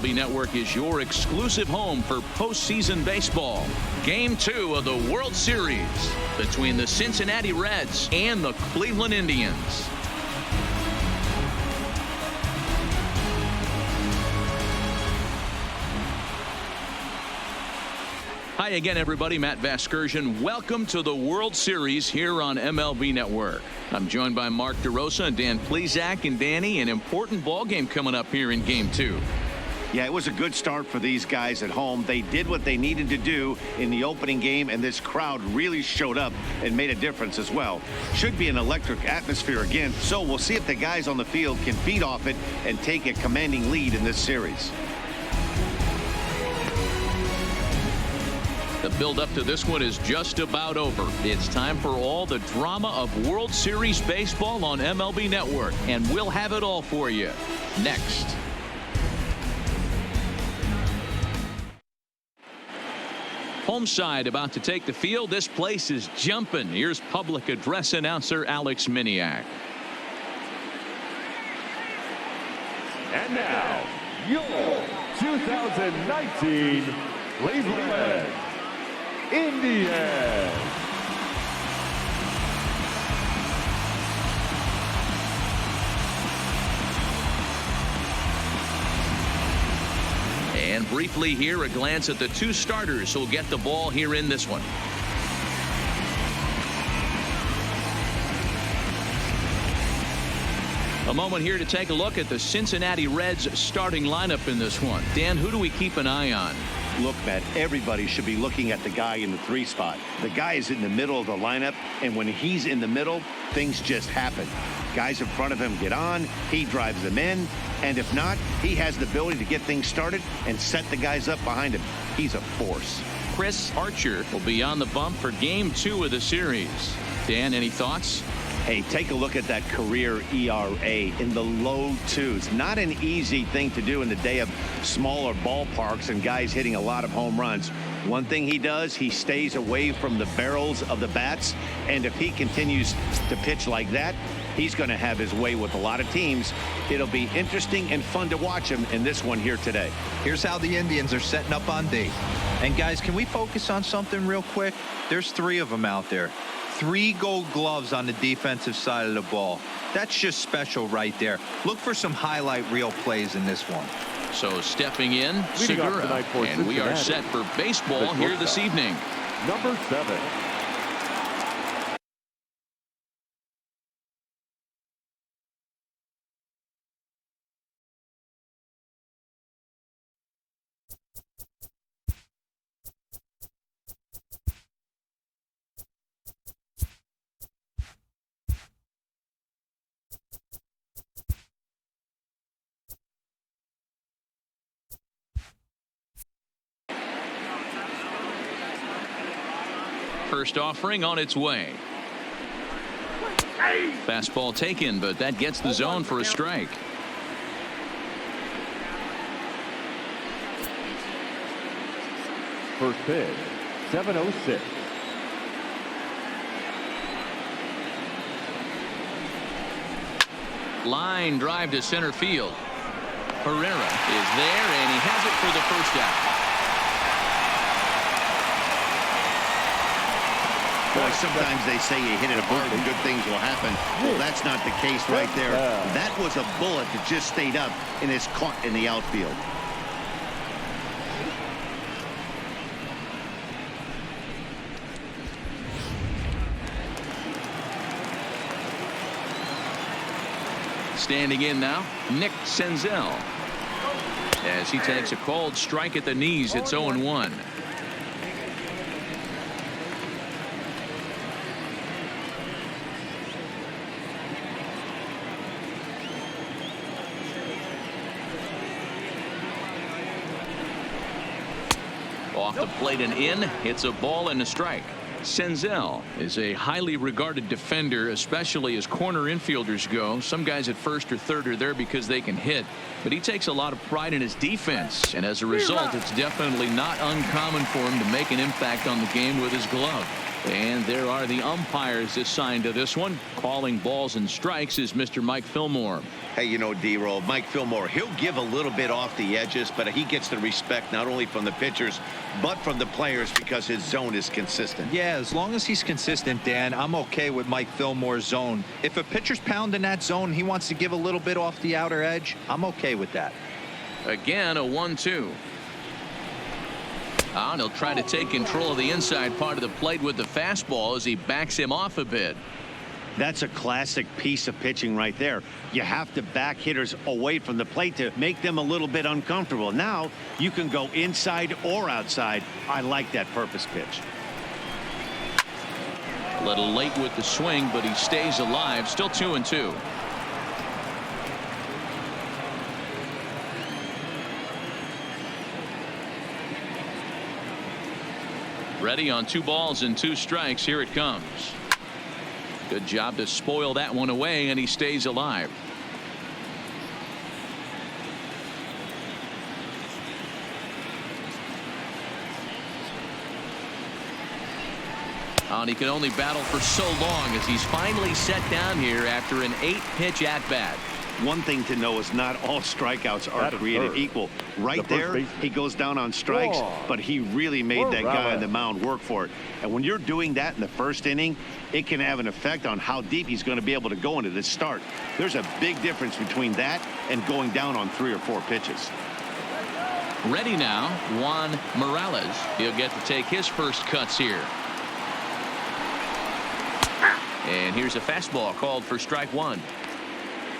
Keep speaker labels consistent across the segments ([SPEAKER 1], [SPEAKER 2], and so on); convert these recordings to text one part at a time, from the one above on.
[SPEAKER 1] MLB Network is your exclusive home for postseason baseball. Game 2 of the World Series between the Cincinnati Reds and the Cleveland Indians. Hi again, everybody. Matt Vasgersian. Welcome to the World Series here on MLB Network. I'm joined by Mark DeRosa and Dan Plesac. And Danny, an important ball game coming up here in Game 2.
[SPEAKER 2] Yeah, it was a good start for these guys at home. They did what they needed to do in the opening game, and this crowd really showed up and made a difference as well. Should be an electric atmosphere again, so we'll see if the guys on the field can feed off it and take a commanding lead in this series.
[SPEAKER 1] The build-up to this one is just about over. It's time for all the drama of World Series baseball on MLB Network, and we'll have it all for you next. Home side about to take the field. This place is jumping. Here's public address announcer Alex Miniak.
[SPEAKER 3] And now, your 2019 Cleveland Indians.
[SPEAKER 1] And briefly here, a glance at the two starters who'll get the ball here in this one. A moment here to take a look at the Cincinnati Reds starting lineup in this one. Dan, who do we keep an eye on?
[SPEAKER 2] Look, Matt, everybody should be looking at the guy in the 3 spot. The guy is in the middle of the lineup, and when he's in the middle, things just happen. Guys in front of him get on, he drives them in, and if not, he has the ability to get things started and set the guys up behind him. He's a force.
[SPEAKER 1] Chris Archer will be on the bump for Game 2 of the series. Dan, any thoughts?
[SPEAKER 2] Hey, take a look at that career ERA in the low 2s. Not an easy thing to do in the day of smaller ballparks and guys hitting a lot of home runs. One thing he does, he stays away from the barrels of the bats, and if he continues to pitch like that, he's going to have his way with a lot of teams. It'll be interesting and fun to watch him in this one here today.
[SPEAKER 4] Here's how the Indians are setting up on D. And guys, can we focus on something real quick? There's 3 of them out there. 3 gold gloves on the defensive side of the ball. That's just special right there. Look for some highlight reel plays in this one.
[SPEAKER 1] So stepping in, Segura, and we are set for baseball here this evening.
[SPEAKER 3] Number 7.
[SPEAKER 1] First offering on its way. Fastball taken, but that gets the zone for a strike.
[SPEAKER 3] First pitch, 7:06.
[SPEAKER 1] Line drive to center field. Herrera is there, and he has it for the first out.
[SPEAKER 2] Boy, sometimes they say you hit it hard and good things will happen. Well, that's not the case right there. That was a bullet that just stayed up and is caught in the outfield.
[SPEAKER 1] Standing in now, Nick Senzel. As he takes a called strike at the knees, it's 0-1. Off the plate and in. It's a ball and a strike. Senzel is a highly regarded defender, especially as corner infielders go. Some guys at first or third are there because they can hit, but he takes a lot of pride in his defense, and as a result, it's definitely not uncommon for him to make an impact on the game with his glove. And there are the umpires assigned to this one. Calling balls and strikes is Mr. Mike Fillmore.
[SPEAKER 2] Hey, you know, D-Roll, Mike Fillmore, he'll give a little bit off the edges, but he gets the respect not only from the pitchers, but from the players because his zone is consistent.
[SPEAKER 4] Yeah, as long as he's consistent, Dan, I'm okay with Mike Fillmore's zone. If a pitcher's pounding that zone, he wants to give a little bit off the outer edge, I'm okay with that.
[SPEAKER 1] Again, a 1-2. And he'll try to take control of the inside part of the plate with the fastball as he backs him off a bit.
[SPEAKER 2] That's a classic piece of pitching right there. You have to back hitters away from the plate to make them a little bit uncomfortable. Now you can go inside or outside. I like that purpose pitch.
[SPEAKER 1] A little late with the swing, but he stays alive. Still 2-2. Ready on 2 balls and 2 strikes. Here it comes. Good job to spoil that one away, and he stays alive. And he can only battle for so long as he's finally set down here after an 8-pitch at-bat.
[SPEAKER 2] One thing to know is not all strikeouts are created equal. Right there, he goes down on strikes, but he really made that guy on the mound work for it. And when you're doing that in the first inning, it can have an effect on how deep he's going to be able to go into this start. There's a big difference between that and going down on 3 or 4 pitches.
[SPEAKER 1] Ready now, Juan Morales. He'll get to take his first cuts here. And here's a fastball called for strike 1.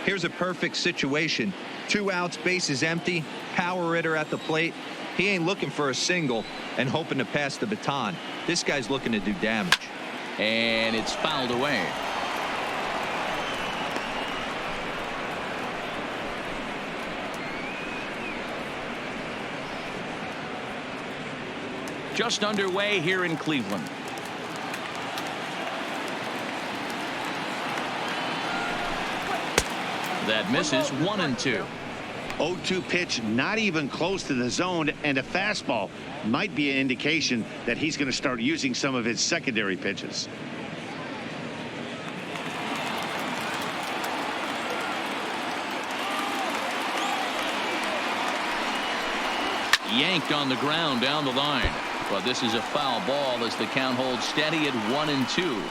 [SPEAKER 4] Here's a perfect situation. 2 outs, bases empty, power hitter at the plate. He ain't looking for a single and hoping to pass the baton. This guy's looking to do damage.
[SPEAKER 1] And it's fouled away. Just underway here in Cleveland. That misses. 1-2.
[SPEAKER 2] 0-2 pitch, not even close to the zone, and a fastball might be an indication that he's going to start using some of his secondary pitches.
[SPEAKER 1] Yanked on the ground down the line. But this is a foul ball as the count holds steady at 1-2.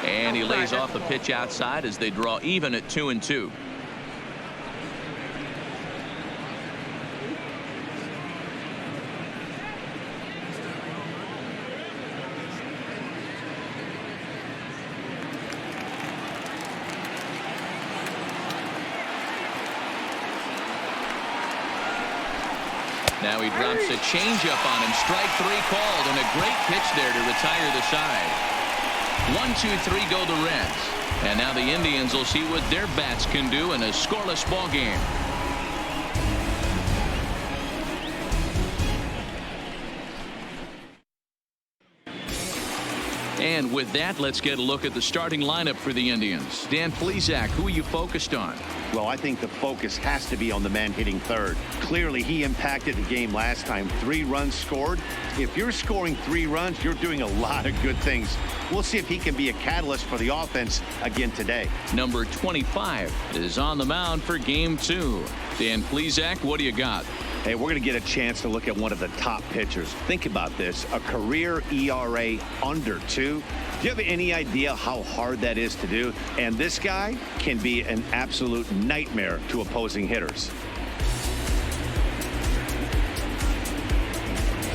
[SPEAKER 1] And he lays off the pitch outside as they draw even at 2-2. Now he drops a changeup on him. Strike 3 called, and a great pitch there to retire the side. 1-2-3 go the Reds. And now the Indians will see what their bats can do in a scoreless ball game. And with that, let's get a look at the starting lineup for the Indians. Dan Plesac, who are you focused on?
[SPEAKER 2] Well, I think the focus has to be on the man hitting third. Clearly, he impacted the game last time. 3 runs scored. If you're scoring 3 runs, you're doing a lot of good things. We'll see if he can be a catalyst for the offense again today.
[SPEAKER 1] Number 25 is on the mound for game 2. Dan Plesac, what do you got?
[SPEAKER 2] Hey, we're going to get a chance to look at one of the top pitchers. Think about this, a career ERA under 2. Do you have any idea how hard that is to do? And this guy can be an absolute nightmare to opposing hitters.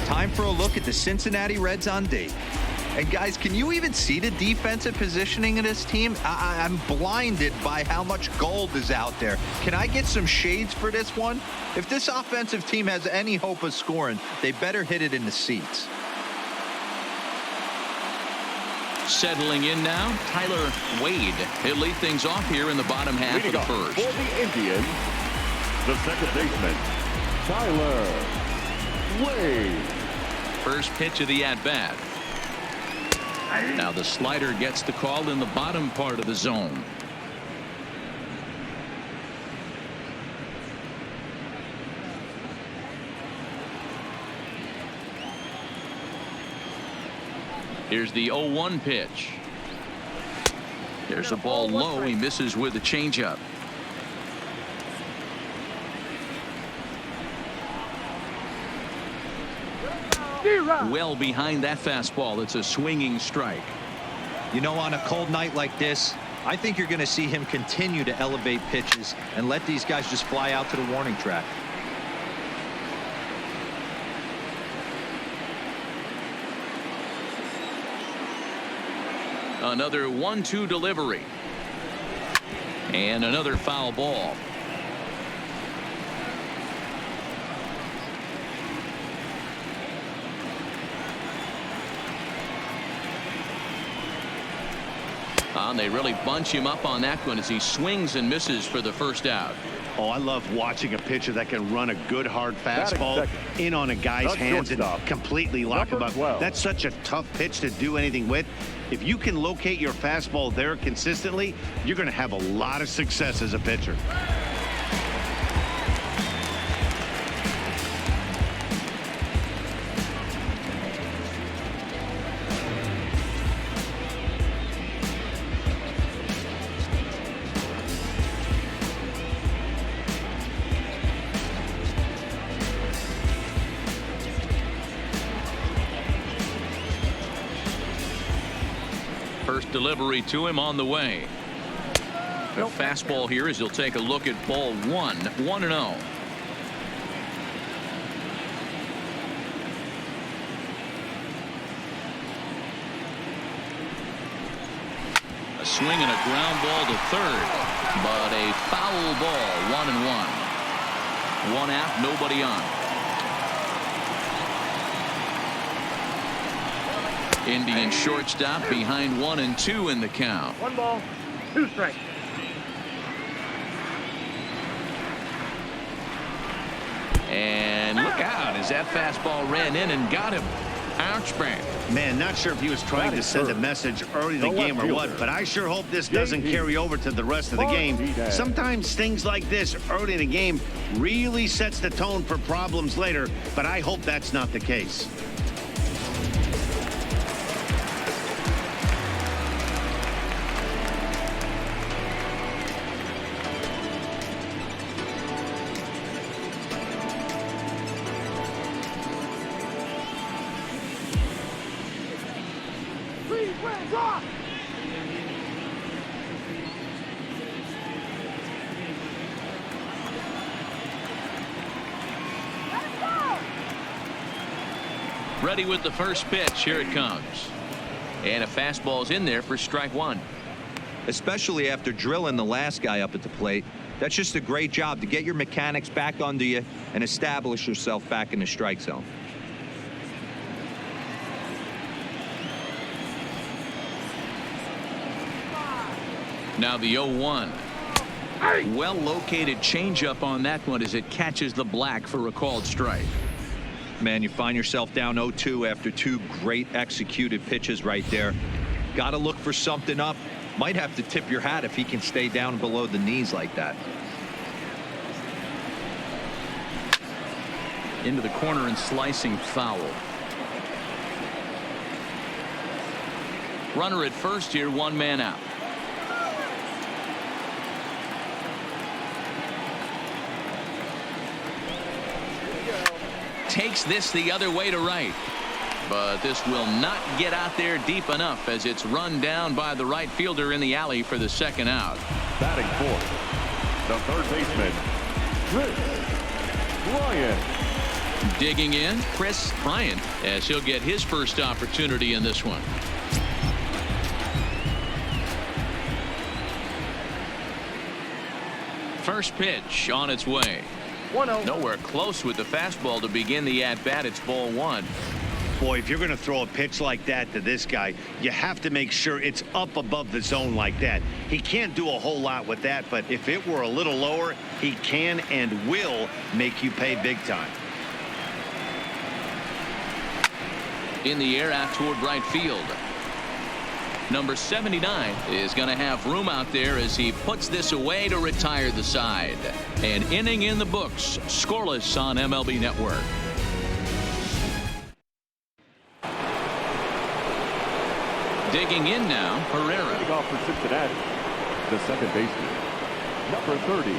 [SPEAKER 4] Time for a look at the Cincinnati Reds on D. And guys, can you even see the defensive positioning of this team? I'm blinded by how much gold is out there. Can I get some shades for this one? If this offensive team has any hope of scoring, they better hit it in the seats.
[SPEAKER 1] Settling in now, Tyler Wade. He'll lead things off here in the bottom half of the first.
[SPEAKER 3] For the Indians, the second baseman, Tyler Wade.
[SPEAKER 1] First pitch of the at-bat. Now the slider gets the call in the bottom part of the zone. Here's the 0-1 pitch. There's a ball low. He misses with a changeup. Well behind that fastball. It's a swinging strike.
[SPEAKER 4] You know, on a cold night like this, I think you're going to see him continue to elevate pitches and let these guys just fly out to the warning track.
[SPEAKER 1] Another 1-2 delivery. And another foul ball. And they really bunch him up on that one as he swings and misses for the first out.
[SPEAKER 2] Oh, I love watching a pitcher that can run a good hard fastball in on a guy's hands and completely lock him up. That's such a tough pitch to do anything with. If you can locate your fastball there consistently, you're going to have a lot of success as a pitcher.
[SPEAKER 1] First delivery to him on the way. The fastball here as he'll take a look at ball 1-0. A swing and a ground ball to third, but a foul ball. 1-1. One out, nobody on. Indian shortstop behind 1-2 in the count.
[SPEAKER 5] 1 ball, 2 strikes.
[SPEAKER 1] And look out as that fastball ran in and got him. Ouch, man.
[SPEAKER 2] Man, not sure if he was trying to send a message early in the game or what, but I sure hope this doesn't carry over to the rest of the game. Sometimes things like this early in the game really sets the tone for problems later, but I hope that's not the case.
[SPEAKER 1] Ready with the first pitch. Here it comes. And a fastball's in there for strike 1.
[SPEAKER 4] Especially after drilling the last guy up at the plate. That's just a great job to get your mechanics back under you and establish yourself back in the strike zone.
[SPEAKER 1] Now the 0-1. Well located changeup on that one as it catches the black for a called strike.
[SPEAKER 4] Man, you find yourself down 0-2 after 2 great executed pitches right there. Got to look for something up. Might have to tip your hat if he can stay down below the knees like that.
[SPEAKER 1] Into the corner and slicing foul. Runner at first here, 1 man out. Takes this the other way to right, but this will not get out there deep enough as it's run down by the right fielder in the alley for the second out.
[SPEAKER 3] Batting fourth, the third baseman, Chris Bryant.
[SPEAKER 1] Digging in, Chris Bryant, as he'll get his first opportunity in this one. First pitch on its way.
[SPEAKER 5] 1-0.
[SPEAKER 1] Nowhere close with the fastball to begin the at-bat. It's ball 1.
[SPEAKER 2] Boy, if you're going to throw a pitch like that to this guy, you have to make sure it's up above the zone like that. He can't do a whole lot with that, but if it were a little lower, he can and will make you pay big time.
[SPEAKER 1] In the air out toward right field. Number 79 is going to have room out there as he puts this away to retire the side. An inning in the books, scoreless on MLB Network. Digging in now, Herrera.
[SPEAKER 3] Leading off for Cincinnati, the second baseman, number 30.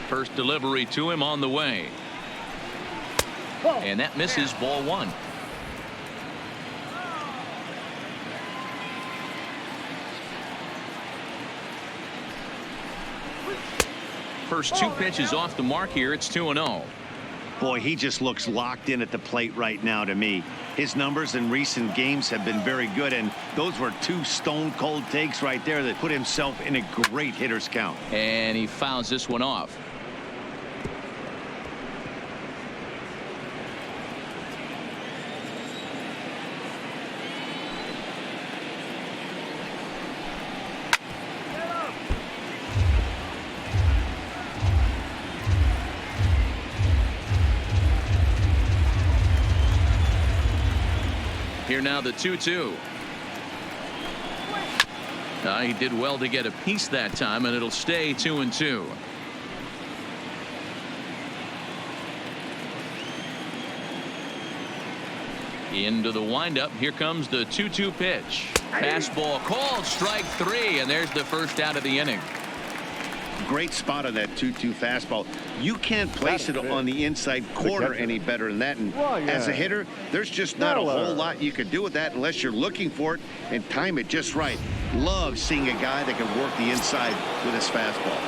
[SPEAKER 1] First delivery to him on the way. And that misses, ball one. First two pitches off the mark here. It's 2-0.
[SPEAKER 2] Boy, he just looks locked in at the plate right now to me. His numbers in recent games have been very good, and those were two stone-cold takes right there that put himself in a great hitter's count.
[SPEAKER 1] And he fouls this one off. Here now the 2-2. He did well to get a piece that time, and it'll stay 2-2. Into the windup. Here comes the 2-2 pitch. Fastball called, strike three, and there's the first out of the inning.
[SPEAKER 2] Great spot on that 2-2 fastball. You can't place it on the inside corner any better than that. And as a hitter, there's just not a whole lot you can do with that unless you're looking for it and time it just right. Love seeing a guy that can work the inside with his fastball.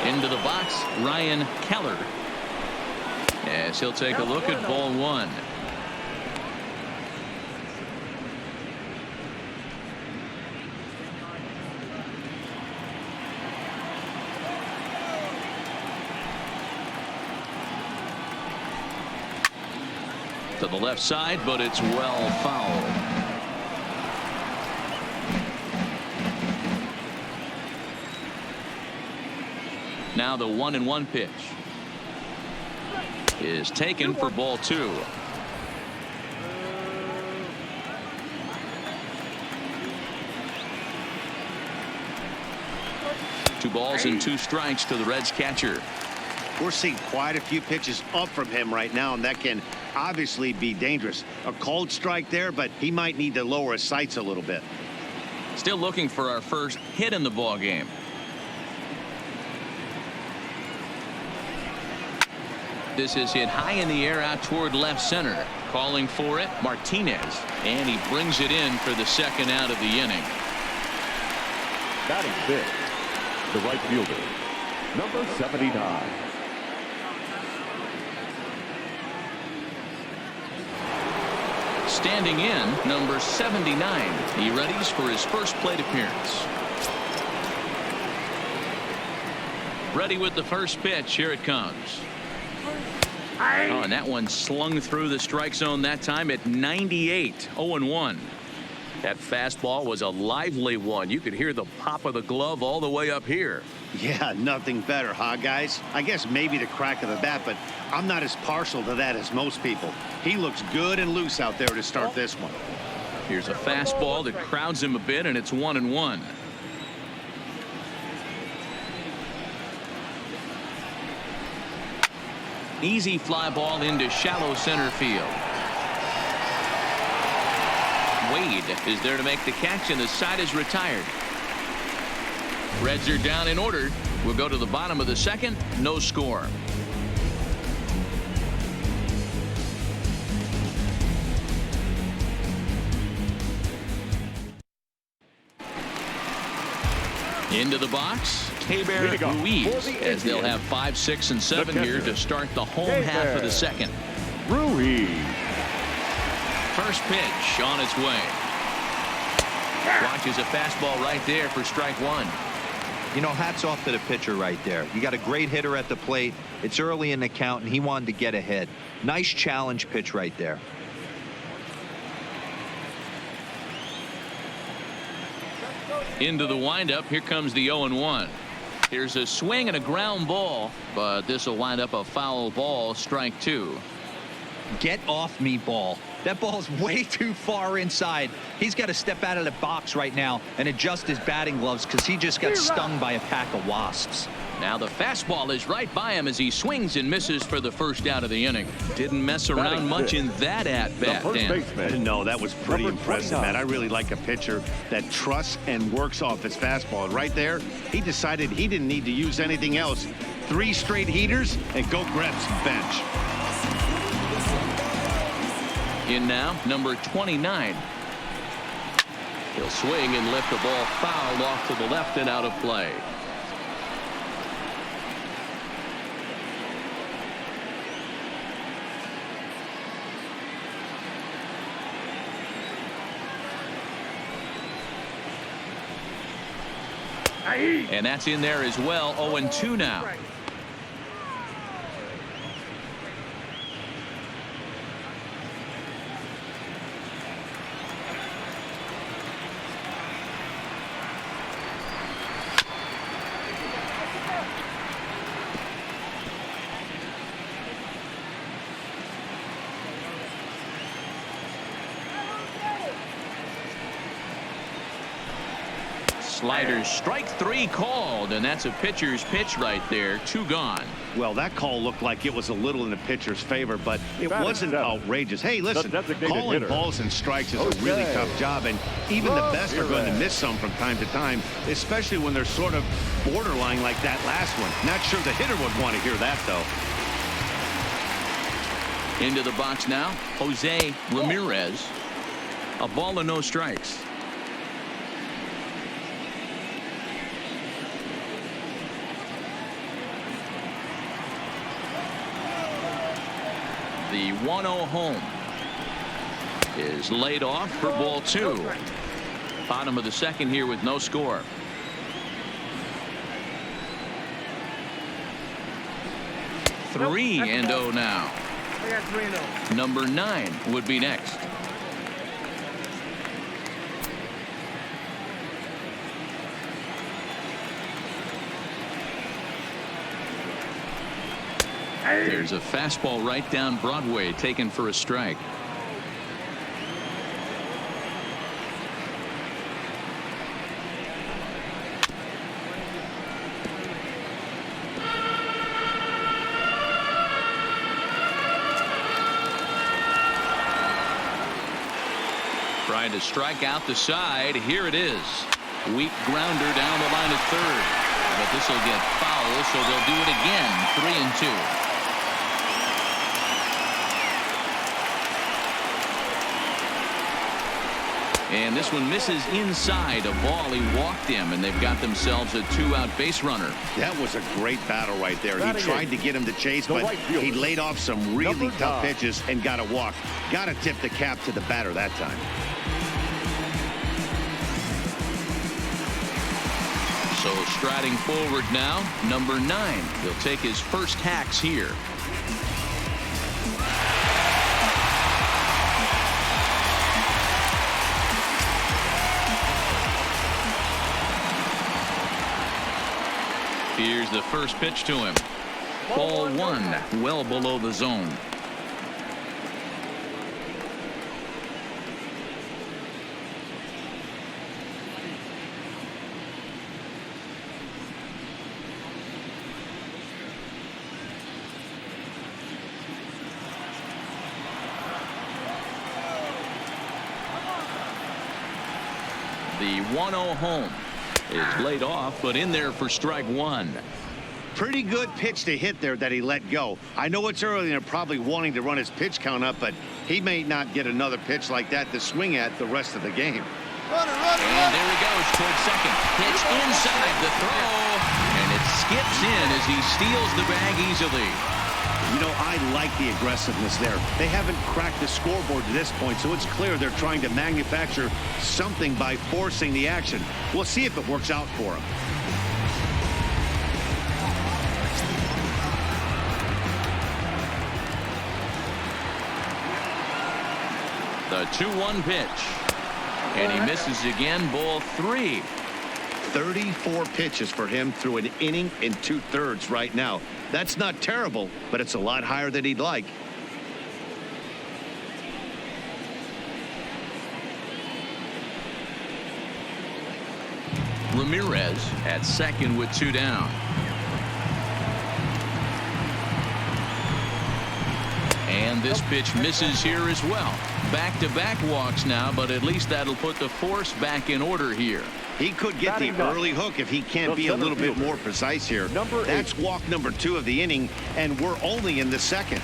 [SPEAKER 1] Into the box, Ryan Keller. As he'll take a look at ball one. To the left side, but it's well fouled. Now the 1-1 pitch is taken for ball two. Two balls and two strikes to the Reds catcher.
[SPEAKER 2] We're seeing quite a few pitches up from him right now, and that can obviously be dangerous. A cold strike there, but he might need to lower his sights a little bit.
[SPEAKER 1] Still looking for our first hit in the ball game. This is hit high in the air out toward left center. Calling for it, Martinez, and he brings it in for the second out of the inning.
[SPEAKER 3] Batting fifth, the right fielder, number 79.
[SPEAKER 1] Standing in, number 79. He readies for his first plate appearance. Ready with the first pitch. Here it comes. Oh, and that one slung through the strike zone that time at 98. 0-1. That fastball was a lively one. You could hear the pop of the glove all the way up here.
[SPEAKER 2] Yeah, nothing better, huh, guys? I guess maybe the crack of the bat, but I'm not as partial to that as most people. He looks good and loose out there to start this one.
[SPEAKER 1] Here's a fastball that crowds him a bit, and it's 1-1. Easy fly ball into shallow center field. Wade is there to make the catch, and the side is retired. Reds are down in order. We'll go to the bottom of the second. No score. Into the box, Keber Ruiz, as they'll have 5, 6, and 7 here to start the home half of the second.
[SPEAKER 3] Ruiz.
[SPEAKER 1] First pitch on its way. Watches a fastball right there for strike one.
[SPEAKER 4] You know, hats off to the pitcher right there. You got a great hitter at the plate. It's early in the count, and he wanted to get ahead. Nice challenge pitch right there.
[SPEAKER 1] Into the windup. Here comes the 0-1. Here's a swing and a ground ball, but this will wind up a foul ball. Strike two.
[SPEAKER 4] Get off me, ball. That ball's way too far inside. He's got to step out of the box right now and adjust his batting gloves because he just got stung by a pack of wasps.
[SPEAKER 1] Now the fastball is right by him as he swings and misses for the first out of the inning. Didn't mess around much in that at-bat, Dan.
[SPEAKER 2] No, that was pretty
[SPEAKER 3] Number
[SPEAKER 2] impressive,
[SPEAKER 3] 29.
[SPEAKER 2] man. I really like a pitcher that trusts and works off his fastball. And right there, he decided he didn't need to use anything else. 3 straight heaters and go grab some bench.
[SPEAKER 1] In now, number 29. He'll swing and lift the ball foul off to the left and out of play. And that's in there as well. 0-2 now. Sliders, strike 3 called, and that's a pitcher's pitch right there. 2 gone.
[SPEAKER 2] Well, that call looked like it was a little in the pitcher's favor, but it wasn't outrageous. Hey, listen, calling balls and strikes is a really tough job, and even the best are going to miss some from time to time, especially when they're sort of borderline like that last one. Not sure the hitter would want to hear that, though.
[SPEAKER 1] Into the box now, Jose Ramirez. A ball and no strikes. The 1-0 home is laid off for ball 2. Bottom of the second here with no score.
[SPEAKER 5] Nope,
[SPEAKER 1] 3-0 now.
[SPEAKER 5] I got 3-0.
[SPEAKER 1] Number 9 would be next. There's a fastball right down Broadway taken for a strike. Trying to strike out the side. Here it is. Weak grounder down the line at third. But this will get foul, so they'll do it again. 3-2. And this one misses inside. A ball he walked him, and they've got themselves a 2-out base runner.
[SPEAKER 2] That was a great battle right there. He tried to get him to chase, but he laid off some really tough pitches and got a walk. Got to tip the cap to the batter that time.
[SPEAKER 1] So striding forward now, number 9. He'll take his first hacks here. Here's the first pitch to him. Ball 1, well below the zone. The 1-0 home is laid off, but in there for strike 1.
[SPEAKER 2] Pretty good pitch to hit there that he let go. I know it's early and they're probably wanting to run his pitch count up, but he may not get another pitch like that to swing at the rest of the game.
[SPEAKER 1] And there he goes towards second. Pitch inside the throw, and it skips in as he steals the bag easily.
[SPEAKER 2] You know, I like the aggressiveness there. They haven't cracked the scoreboard to this point, so it's clear they're trying to manufacture something by forcing the action. We'll see if it works out for them.
[SPEAKER 1] The 2-1 pitch. And he misses again, ball 3.
[SPEAKER 2] 34 pitches for him through an inning and 2/3 right now. That's not terrible, but it's a lot higher than he'd like.
[SPEAKER 1] Ramirez at second with 2 down. And this pitch misses here as well. Back-to-back walks now, but at least that'll put the force back in order here.
[SPEAKER 2] He could get the early hook if he can't be a little bit more precise here. That's walk number 2 of the inning, and we're only in the second.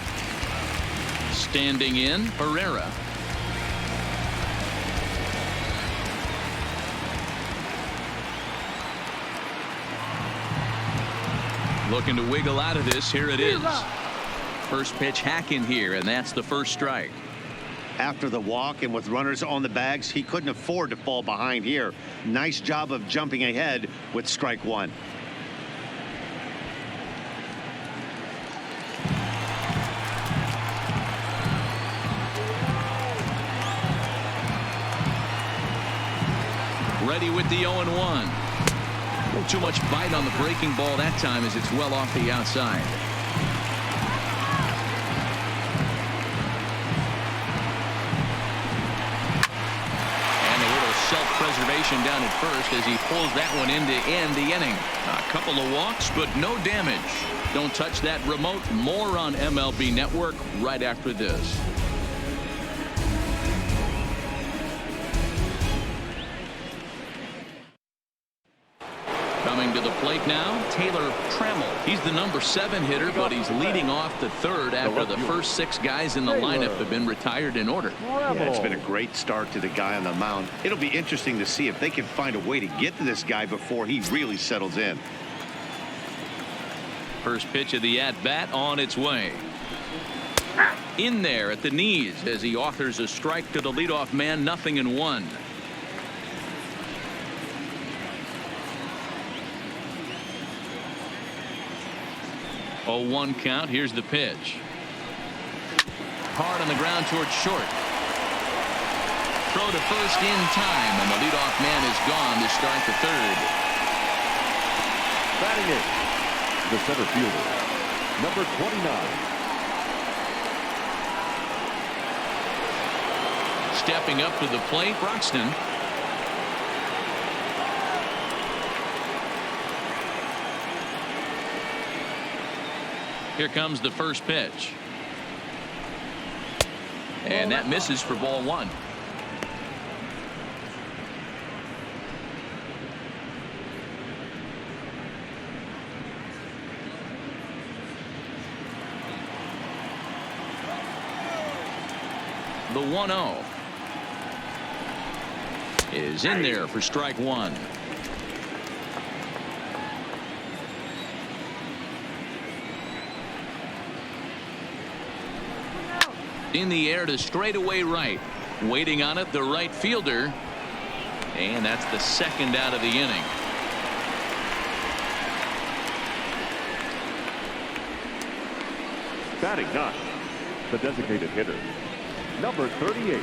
[SPEAKER 1] Standing in, Herrera. Looking to wiggle out of this. Here it is. First pitch hacking here, and that's the first strike.
[SPEAKER 2] After the walk and with runners on the bags, he couldn't afford to fall behind here. Nice job of jumping ahead with strike 1.
[SPEAKER 1] Ready with the 0-1. Too much bite on the breaking ball that time as it's well off the outside. Self-preservation down at first as he pulls that one in to end the inning. A couple of walks, but no damage. Don't touch that remote. More on MLB Network right after this. Coming to the plate now, Taylor Trammell. He's the number 7 hitter, but he's leading off the third after the first 6 guys in the lineup have been retired in order.
[SPEAKER 2] Yeah, it's been a great start to the guy on the mound. It'll be interesting to see if they can find a way to get to this guy before he really settles in.
[SPEAKER 1] First pitch of the at-bat on its way. In there at the knees as he offers a strike to the leadoff man. 0-1. 0-1 count. Here's the pitch. Hard on the ground towards short. Throw to first in time, and the leadoff man is gone to start the third.
[SPEAKER 3] Batting in, the center fielder, number 29.
[SPEAKER 1] Stepping up to the plate, Broxton. Here comes the first pitch. And that misses for ball 1. The 1-0 is in there for strike 1. In the air to straightaway right. Waiting on it, the right fielder. And that's the second out of the inning.
[SPEAKER 3] Batting 9, the designated hitter, number 38.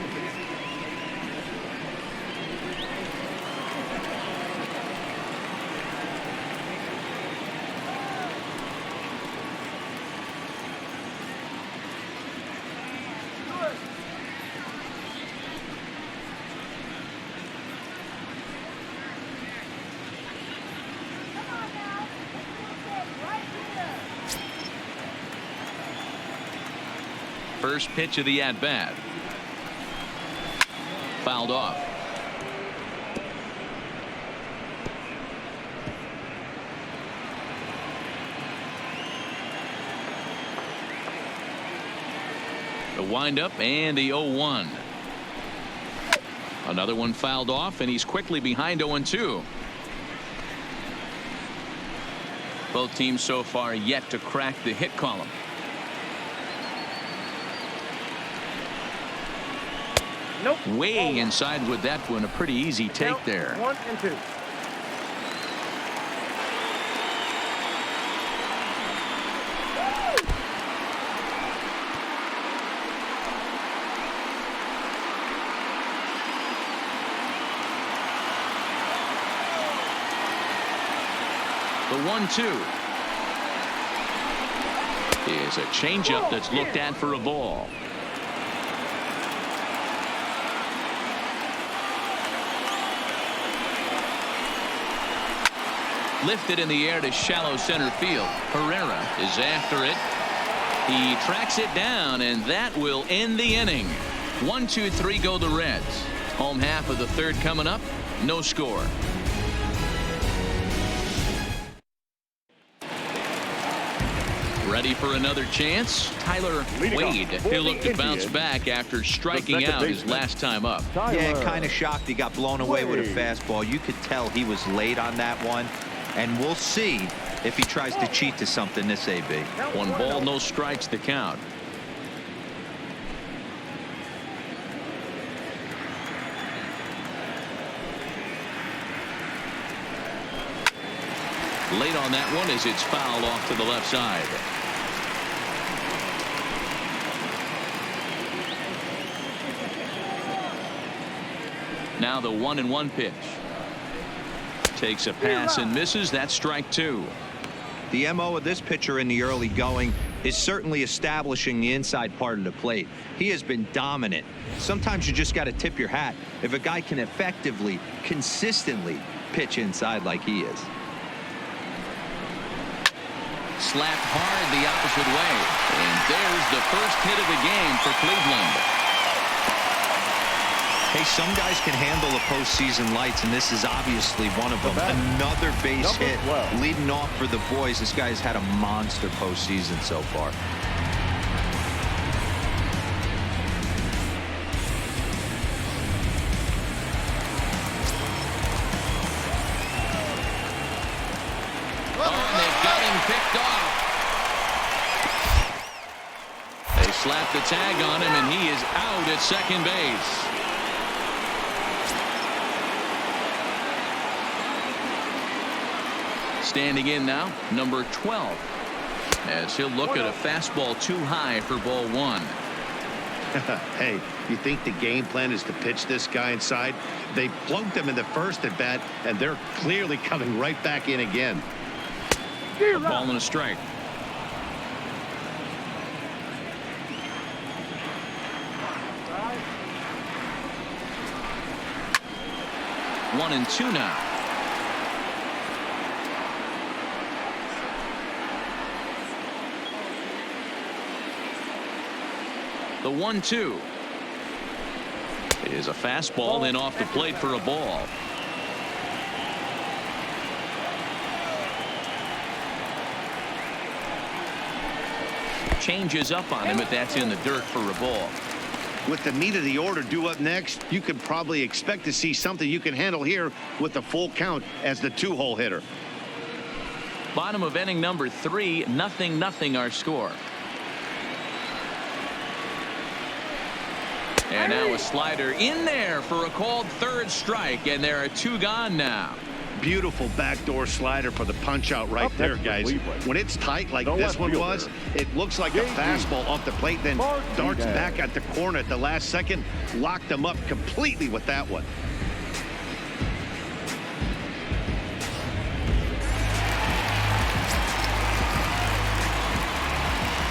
[SPEAKER 1] First pitch of the at-bat. Fouled off. The windup and the 0-1. Another one fouled off, and he's quickly behind 0-2. Both teams so far yet to crack the hit column.
[SPEAKER 5] Nope.
[SPEAKER 1] Way inside with that one. A pretty easy take there.
[SPEAKER 5] 1 and 2.
[SPEAKER 1] The 1-2 is a changeup that's looked at for a ball. Lifted in the air to shallow center field. Herrera is after it. He tracks it down, and that will end the inning. 1, 2, 3 go the Reds. Home half of the third coming up. No score. Ready for another chance? Tyler Wade. He'll look to bounce back after striking out his last time up.
[SPEAKER 4] Yeah, kind of shocked he got blown away with a fastball. You could tell he was late on that one. And we'll see if he tries to cheat to something this AB.
[SPEAKER 1] 1 ball, no strikes to count. Late on that one as it's fouled off to the left side. Now the 1-1 pitch. Takes a pass and misses. That's strike 2.
[SPEAKER 4] The MO of this pitcher in the early going is certainly establishing the inside part of the plate. He has been dominant. Sometimes you just got to tip your hat if a guy can effectively, consistently pitch inside like he is.
[SPEAKER 1] Slapped hard the opposite way. And there's the first hit of the game for Cleveland.
[SPEAKER 4] Hey, some guys can handle the postseason lights, and this is obviously one of them. Another base hit leading off for the boys. This guy's had a monster postseason so far.
[SPEAKER 1] They've got him picked off. They slapped the tag on him, and he is out at second base. Standing in now, number 12, as he'll look at a fastball too high for ball 1.
[SPEAKER 2] Hey, you think the game plan is to pitch this guy inside? They plunked him in the first at bat, and they're clearly coming right back in again.
[SPEAKER 1] A ball and a strike. One and 2 now. The 1-2 is a fastball and off the plate for a ball. Changes up on him, but that's in the dirt for a ball.
[SPEAKER 2] With the meat of the order due up next, you could probably expect to see something you can handle here with the full count as the 2-hole hitter.
[SPEAKER 1] Bottom of inning number 3, 0-0 our score. And now a slider in there for a called third strike, and there are 2 gone now.
[SPEAKER 2] Beautiful backdoor slider for the punch out right there, guys. When it's tight like this one was, it looks like a fastball off the plate, then darts back at the corner at the last second. Locked them up completely with that one.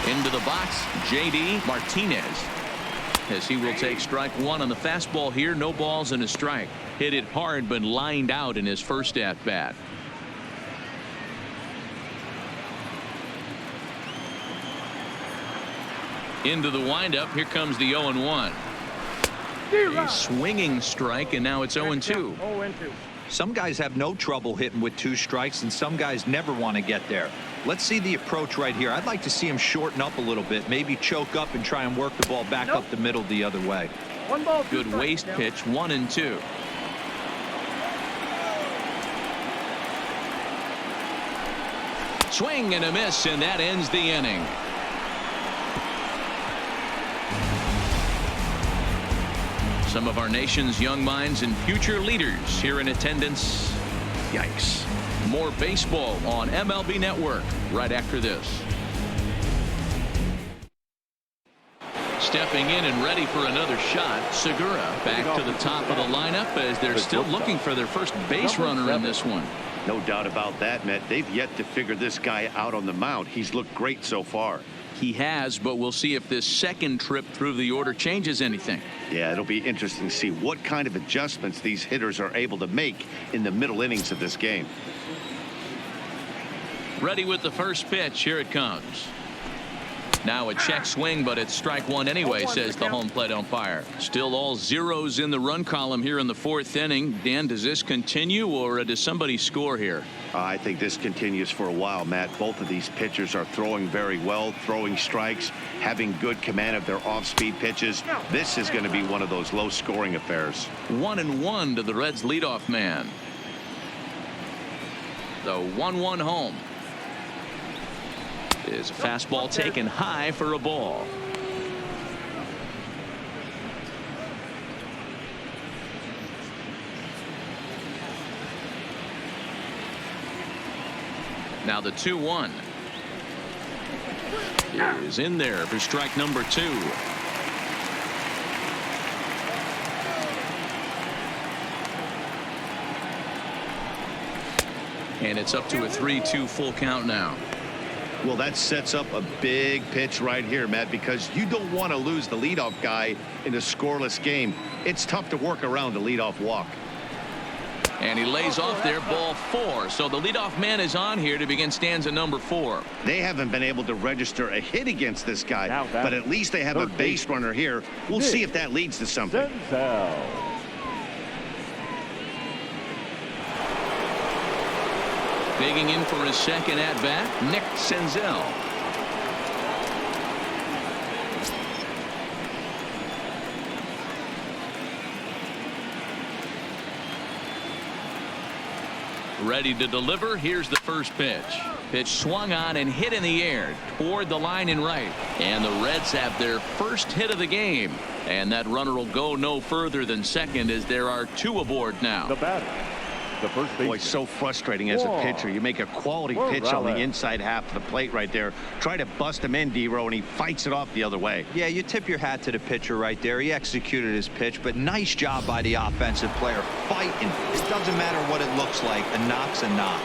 [SPEAKER 1] Into the box, J.D. Martinez, as he will take strike 1 on the fastball here. No balls and a strike. Hit it hard, but lined out in his first at bat. Into the windup. Here comes the 0-1. A swinging strike, and now it's 0-2.
[SPEAKER 4] Some guys have no trouble hitting with 2 strikes, and some guys never want to get there. Let's see the approach right here. I'd like to see him shorten up a little bit, maybe choke up and try and work the ball back up the middle the other way.
[SPEAKER 5] 1 ball, 2
[SPEAKER 1] Good waist pitch, 1-2. Swing and a miss, and that ends the inning. Some of our nation's young minds and future leaders here in attendance. Yikes. More baseball on MLB Network right after this. Stepping in and ready for another shot, Segura back to the top of the lineup as they're still looking for their first base runner in this one.
[SPEAKER 2] No doubt about that, Matt. They've yet to figure this guy out on the mound. He's looked great so far.
[SPEAKER 1] He has, but we'll see if this second trip through the order changes anything.
[SPEAKER 2] Yeah, it'll be interesting to see what kind of adjustments these hitters are able to make in the middle innings of this game.
[SPEAKER 1] Ready with the first pitch. Here it comes. Now a check swing, but it's strike one anyway, says the home plate umpire. Still all zeros in the run column here in the fourth inning. Dan, does this continue, or does somebody score here?
[SPEAKER 2] I think this continues for a while, Matt. Both of these pitchers are throwing very well, throwing strikes, having good command of their off-speed pitches. This is going to be one of those low-scoring affairs.
[SPEAKER 1] 1-1 to the Reds' leadoff man. The 1-1 home. Is a fastball taken high for a ball. Now the 2-1 is in there for strike number 2. And it's up to a 3-2 full count now.
[SPEAKER 2] Well, that sets up a big pitch right here, Matt, because you don't want to lose the leadoff guy in a scoreless game. It's tough to work around a leadoff walk.
[SPEAKER 1] And he lays off there, ball 4. So the leadoff man is on here to begin stanza number 4.
[SPEAKER 2] They haven't been able to register a hit against this guy, but at least they have a base runner here. We'll see if that leads to something.
[SPEAKER 1] Digging in for his second at bat, Nick Senzel. Ready to deliver. Here's the first pitch. Pitch swung on and hit in the air toward the line and right. And the Reds have their first hit of the game. And that runner will go no further than second as there are 2 aboard now.
[SPEAKER 3] The batter, the first baseman.
[SPEAKER 2] Boy, so frustrating as a pitcher. You make a quality pitch on the inside half of the plate right there. Try to bust him in, D-Row, and he fights it off the other way.
[SPEAKER 4] Yeah, you tip your hat to the pitcher right there. He executed his pitch, but nice job by the offensive player fighting. It doesn't matter what it looks like. A knock's a knock.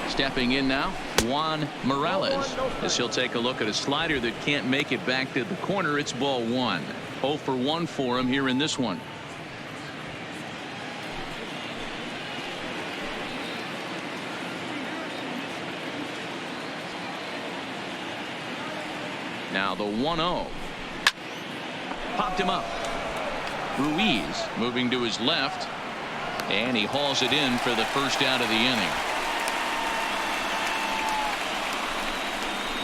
[SPEAKER 1] Stepping in now, Juan Morales, as he'll take a look at a slider that can't make it back to the corner. It's ball 1. 0 for 1 for him here in this one. Now the 1-0. Popped him up. Ruiz moving to his left, and he hauls it in for the first out of the inning.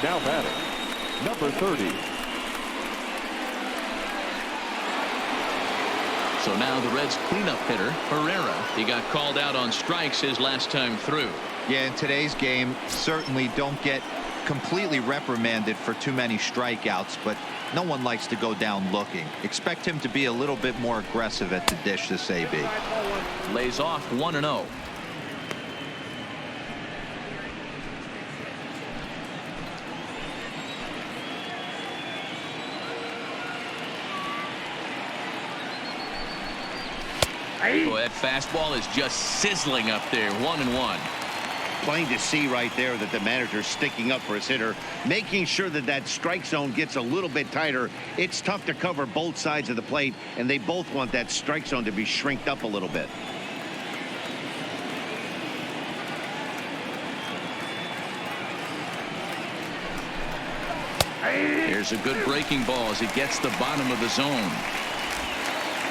[SPEAKER 3] Now batting, number 30.
[SPEAKER 1] So now the Reds cleanup hitter, Herrera. He got called out on strikes his last time through.
[SPEAKER 4] Yeah, in today's game, certainly don't get completely reprimanded for too many strikeouts, but no one likes to go down looking. Expect him to be a little bit more aggressive at the dish this AB.
[SPEAKER 1] Lays off 1-0. Boy, that fastball is just sizzling up there. 1-1.
[SPEAKER 2] Plain to see right there that the manager's sticking up for his hitter, making sure that that strike zone gets a little bit tighter. It's tough to cover both sides of the plate, and they both want that strike zone to be shrinked up a little bit.
[SPEAKER 1] Here's a good breaking ball as he gets the bottom of the zone.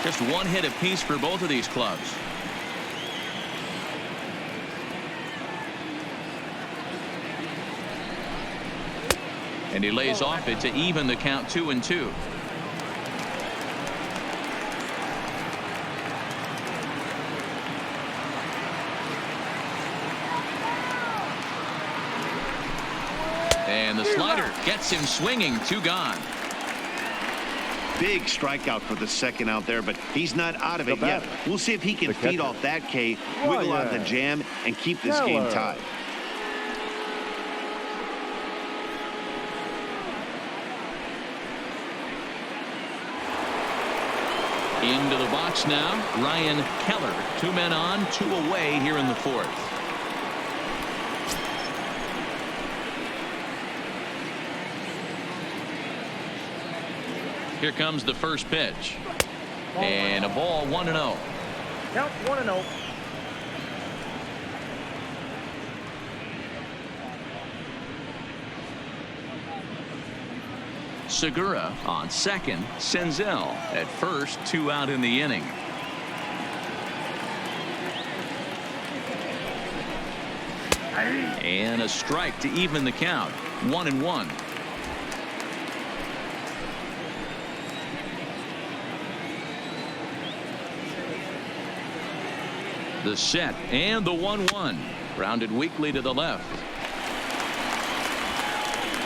[SPEAKER 1] Just 1 hit apiece for both of these clubs. And he lays off it to even the count 2-2. And the slider gets him swinging. 2 gone.
[SPEAKER 2] Big strikeout for the second out there, but he's not out of it yet. We'll see if he can feed off that K, wiggle out the jam, and keep this game tied.
[SPEAKER 1] Into the box now, Ryan Keller. 2 men on, 2 away here in the 4th. Here comes the first pitch. And a ball 1-0.
[SPEAKER 5] Count 1-0.
[SPEAKER 1] Segura on second. Senzel at first. 2 out in the inning. And a strike to even the count. 1-1. The set and the 1-1. Grounded weakly to the left.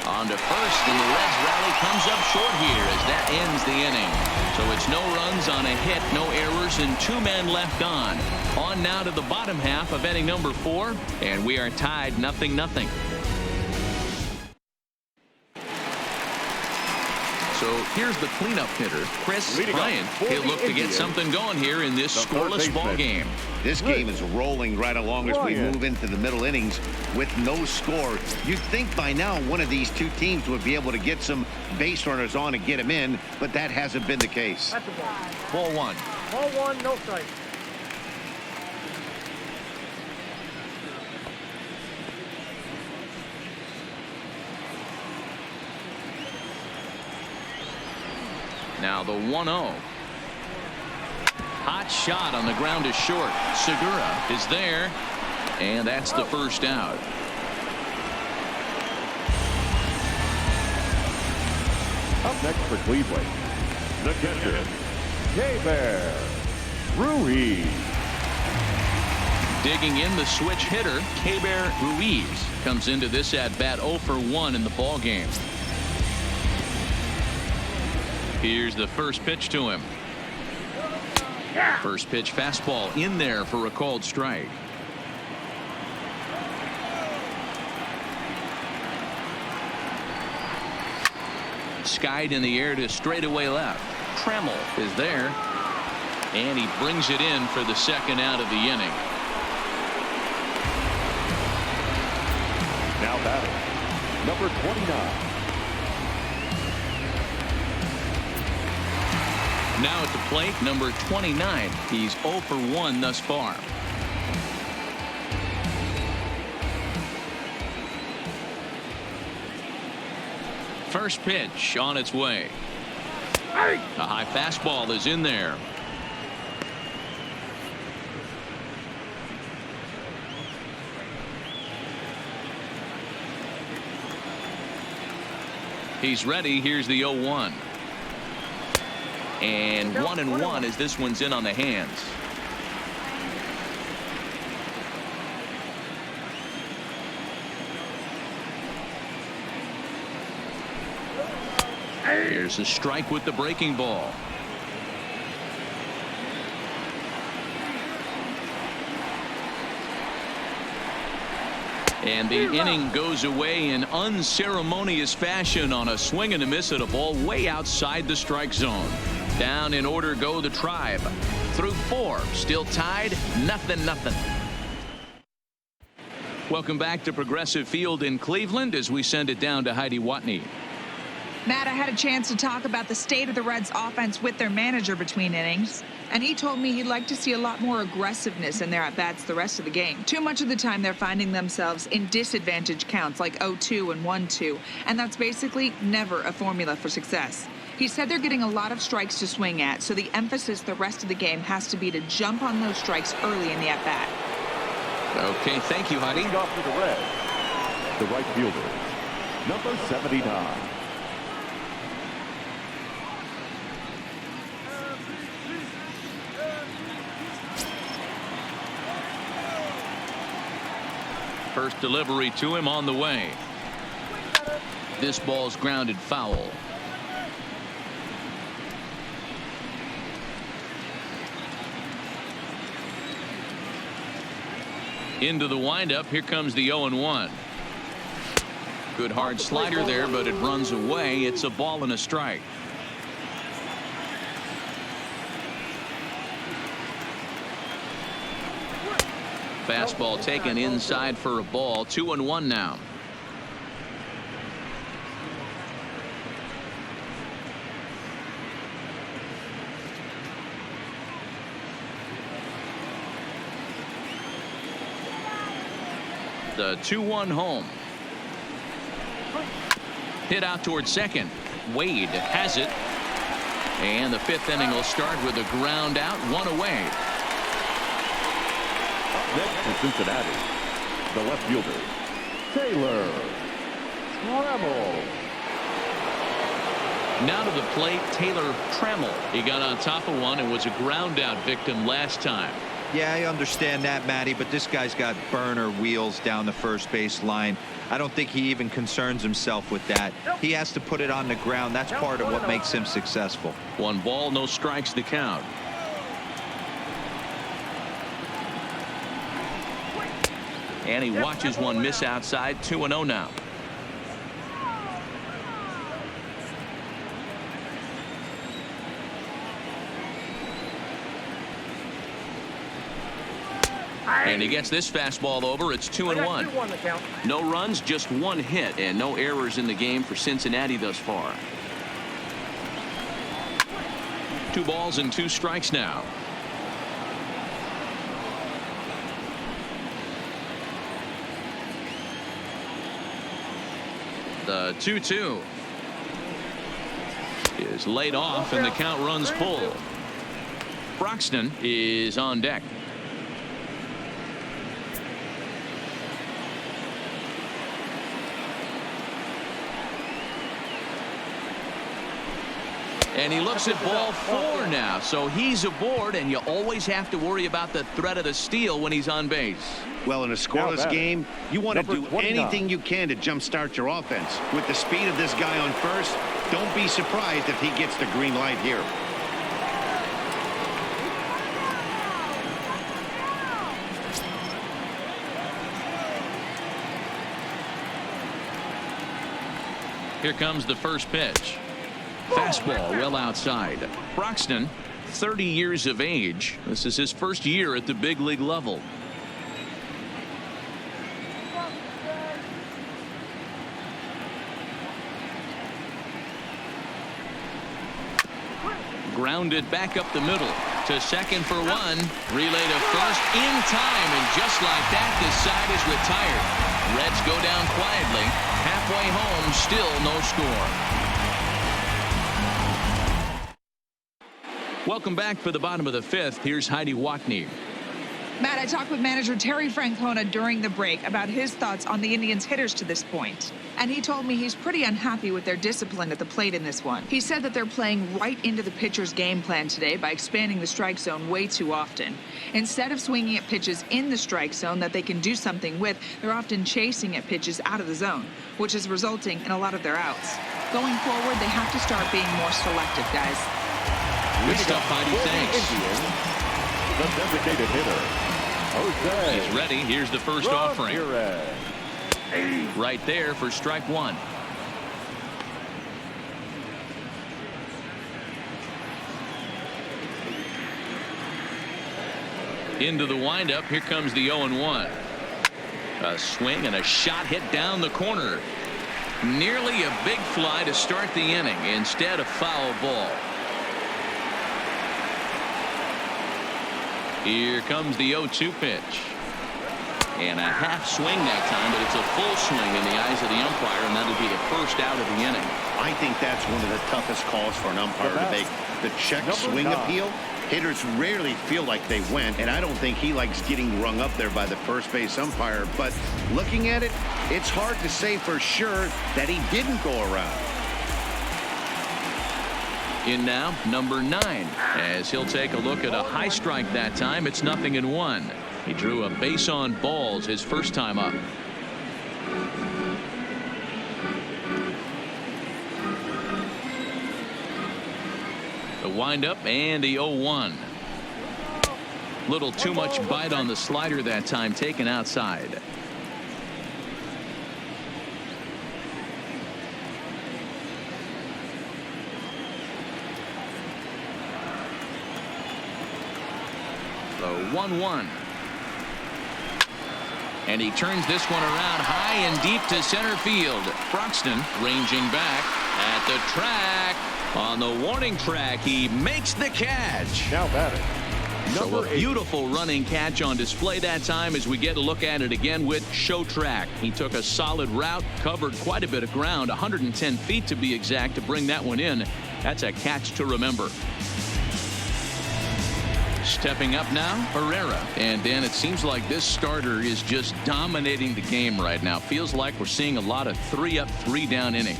[SPEAKER 1] On to first, and the Reds rally comes up short here as that ends the inning. So it's no runs on a hit, no errors, and 2 men left on. On now to the bottom half of inning number 4, and we are tied 0-0. So here's the cleanup hitter, Chris Bryant. He'll look to get something going here in this scoreless ball game.
[SPEAKER 2] This game is rolling right along as we move into the middle innings with no score. You'd think by now one of these 2 teams would be able to get some base runners on and get them in, but that hasn't been the case.
[SPEAKER 5] That's a ball.
[SPEAKER 1] Ball 1.
[SPEAKER 5] Ball 1, no strike.
[SPEAKER 1] Now the 1-0. Hot shot on the ground is short. Segura is there, and that's the first out.
[SPEAKER 3] Up next for Cleveland, the catcher, K-Bear Ruiz.
[SPEAKER 1] Digging in, the switch hitter, K-Bear Ruiz, comes into this at-bat 0 for 1 in the ball game. Here's the first pitch to him. First pitch fastball in there for a called strike. Skied in the air to straightaway left. Trammell is there, and he brings it in for the second out of the inning.
[SPEAKER 3] Now batting, number 29.
[SPEAKER 1] Now at the plate, number 29. He's 0 for 1 thus far. First pitch on its way. A high fastball is in there. He's ready. Here's the 0-1. And 1-1 as this one's in on the hands. Here's a strike with the breaking ball. And the inning goes away in unceremonious fashion on a swing and a miss at a ball way outside the strike zone. Down in order go the Tribe. Through 4, still tied, 0-0. Welcome back to Progressive Field in Cleveland as we send it down to Heidi Watney.
[SPEAKER 6] Matt, I had a chance to talk about the state of the Reds offense with their manager between innings, and he told me he'd like to see a lot more aggressiveness in their at-bats the rest of the game. Too much of the time they're finding themselves in disadvantage counts like 0-2 and 1-2, and that's basically never a formula for success. He said they're getting a lot of strikes to swing at, so the emphasis the rest of the game has to be to jump on those strikes early in the at-bat.
[SPEAKER 1] Okay, thank you, Heidi.
[SPEAKER 3] Leading off for the Reds, the right fielder, number 79.
[SPEAKER 1] First delivery to him on the way. This ball's grounded foul. Into the windup. Here comes the 0-1. Good hard slider there, but it runs away. It's a ball and a strike. Fastball taken inside for a ball. 2-1 now. The 2-1 home. Hit out towards second. Wade has it. And the fifth inning will start with a ground out, one away.
[SPEAKER 3] Next to Cincinnati, the left fielder, Taylor Trammell.
[SPEAKER 1] Now to the plate, Taylor Trammell. He got on top of one and was a ground out victim last time.
[SPEAKER 4] Yeah, I understand that, Matty, but this guy's got burner wheels down the first base line. I don't think he even concerns himself with that. He has to put it on the ground. That's part of what makes him successful.
[SPEAKER 1] 1 ball, no strikes to count. And he watches one miss outside. 2-0 now. And he gets this fastball over. It's 2-1. No runs, just 1 hit, and no errors in the game for Cincinnati thus far. 2 balls and 2 strikes now. The 2-2 is laid off, and the count runs full. Broxton is on deck. And he looks at ball 4 now, so he's aboard, and you always have to worry about the threat of the steal when he's on base.
[SPEAKER 2] Well, in a scoreless game, you want to do
[SPEAKER 3] 29.
[SPEAKER 2] anything you can to jumpstart your offense. With the speed of this guy on first, don't be surprised if he gets the green light here.
[SPEAKER 1] Here comes the first pitch. Fastball well outside. Broxton, 30 years of age. This is his first year at the big league level. Grounded back up the middle to second for 1. Relay to first in time, and just like that, the side is retired. Reds go down quietly. Halfway home, still no score. Welcome back for the bottom of the 5th. Here's Heidi Watney.
[SPEAKER 6] Matt, I talked with manager Terry Francona during the break about his thoughts on the Indians' hitters to this point. And he told me he's pretty unhappy with their discipline at the plate in this one. He said that they're playing right into the pitcher's game plan today by expanding the strike zone way too often. Instead of swinging at pitches in the strike zone that they can do something with, they're often chasing at pitches out of the zone, which is resulting in a lot of their outs. Going forward, they have to start being more selective, guys.
[SPEAKER 1] Good stuff, Heidi. Thanks.
[SPEAKER 3] The designated hitter, Jose.
[SPEAKER 1] He's ready. Here's the first offering.
[SPEAKER 3] Ramirez.
[SPEAKER 1] Right there for strike 1. Into the windup. Here comes the 0-1. A swing and a shot hit down the corner. Nearly a big fly to start the inning. Instead, a foul ball. Here comes the 0-2 pitch. And a half swing that time, but it's a full swing in the eyes of the umpire, and that'll be the first out of the inning.
[SPEAKER 2] I think that's one of the toughest calls for an umpire to make. The check swing appeal. Hitters rarely feel like they went, and I don't think he likes getting rung up there by the first base umpire. But looking at it, it's hard to say for sure that he didn't go around.
[SPEAKER 1] In now, number 9, as he'll take a look at a high strike that time. It's 0-1. He drew a base on balls his first time up. The windup and the 0-1. Little too much bite on the slider that time, taken outside. The 1-1. And he turns this one around high and deep to center field. Broxton ranging back at the track. On the warning track, he makes the catch.
[SPEAKER 3] Now batting,
[SPEAKER 1] So a beautiful running catch on display that time as we get a look at it again with Show Track. He took a solid route, covered quite a bit of ground, 110 feet to be exact, to bring that one in. That's a catch to remember. Stepping up now, Herrera. And Dan, it seems like this starter is just dominating the game right now. Feels like we're seeing a lot of 3-up, 3-down innings.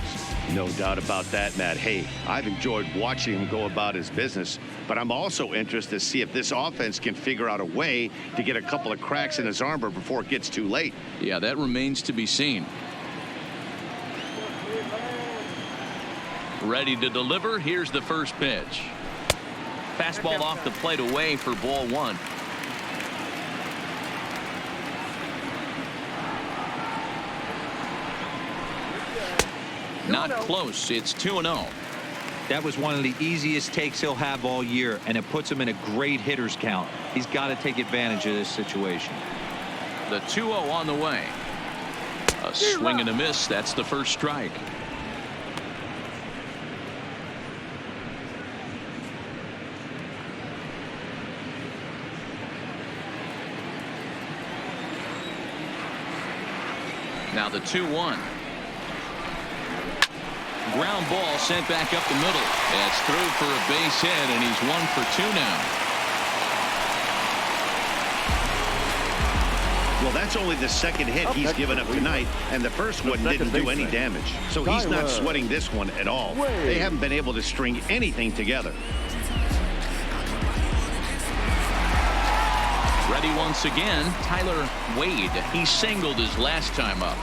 [SPEAKER 2] No doubt about that, Matt. Hey, I've enjoyed watching him go about his business, but I'm also interested to see if this offense can figure out a way to get a couple of cracks in his armor before it gets too late.
[SPEAKER 1] Yeah, that remains to be seen. Ready to deliver. Here's the first pitch. Fastball off the plate away for ball 1. Not close. It's 2-0.
[SPEAKER 4] That was one of the easiest takes he'll have all year, and it puts him in a great hitter's count. He's got to take advantage of this situation.
[SPEAKER 1] The 2-0 on the way. A swing and a miss. That's the first strike. Now the 2-1. Ground ball sent back up the middle. That's through for a base hit, and he's 1 for 2 now.
[SPEAKER 2] Well, that's only the second hit he's given up tonight, and the first one didn't do any damage. So he's not sweating this one at all. They haven't been able to string anything together.
[SPEAKER 1] Ready once again, Tyler Wade. He singled his last time up.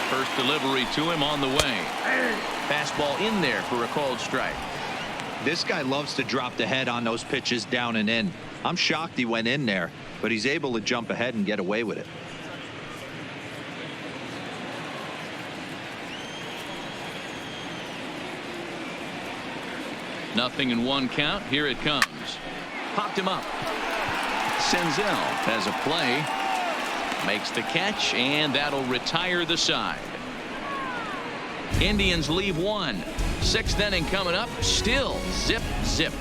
[SPEAKER 1] First delivery to him on the way. Fastball in there for a called strike.
[SPEAKER 4] This guy loves to drop the head on those pitches down and in. I'm shocked he went in there, but he's able to jump ahead and get away with it.
[SPEAKER 1] Nothing in 1 count. Here it comes. Popped him up. Senzel has a play. Makes the catch, and that'll retire the side. Indians leave 1. 6th inning coming up. Still zip, zip.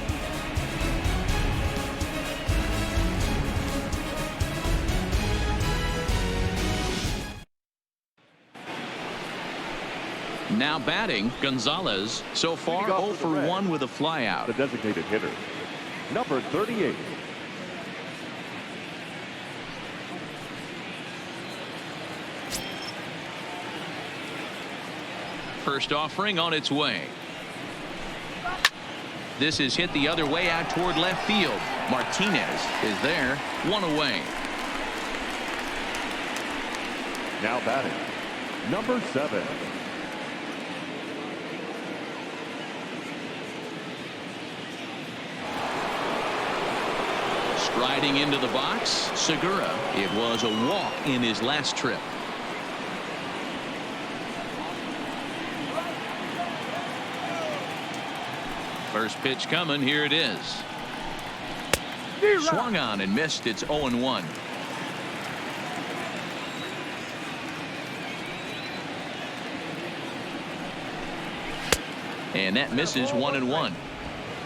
[SPEAKER 1] Now batting, Gonzalez. So far 0 for 1 with a flyout.
[SPEAKER 3] The designated hitter, number 38.
[SPEAKER 1] First offering on its way. This is hit the other way out toward left field. Martinez is there. 1 away.
[SPEAKER 3] Now batting, number 7.
[SPEAKER 1] Striding into the box, Segura. It was a walk in his last trip. First pitch coming. Here it is. Swung on and missed. It's 0-1. And that misses 1-1.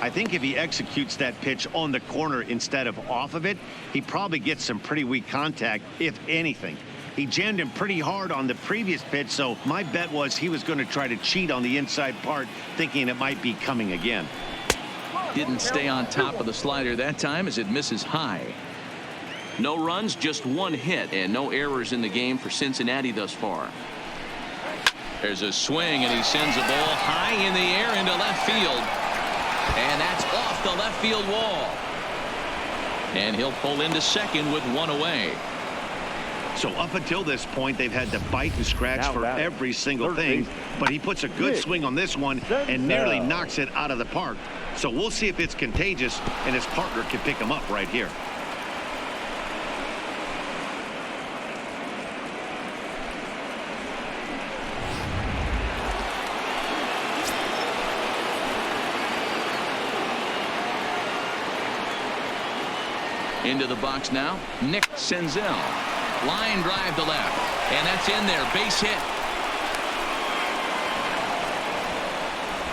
[SPEAKER 2] I think if he executes that pitch on the corner instead of off of it, he probably gets some pretty weak contact, if anything. He jammed him pretty hard on the previous pitch, so my bet was he was going to try to cheat on the inside part, thinking it might be coming again.
[SPEAKER 1] Didn't stay on top of the slider that time as it misses high. No runs, just 1 hit, and no errors in the game for Cincinnati thus far. There's a swing, and he sends a ball high in the air into left field. And that's off the left field wall. And he'll pull into second with 1 away.
[SPEAKER 2] So up until this point, they've had to bite and scratch for every single thing. But he puts a good swing on this one and nearly knocks it out of the park. So we'll see if it's contagious and his partner can pick him up right here.
[SPEAKER 1] Into the box now, Nick Senzel. Line drive to left. And that's in there. Base hit.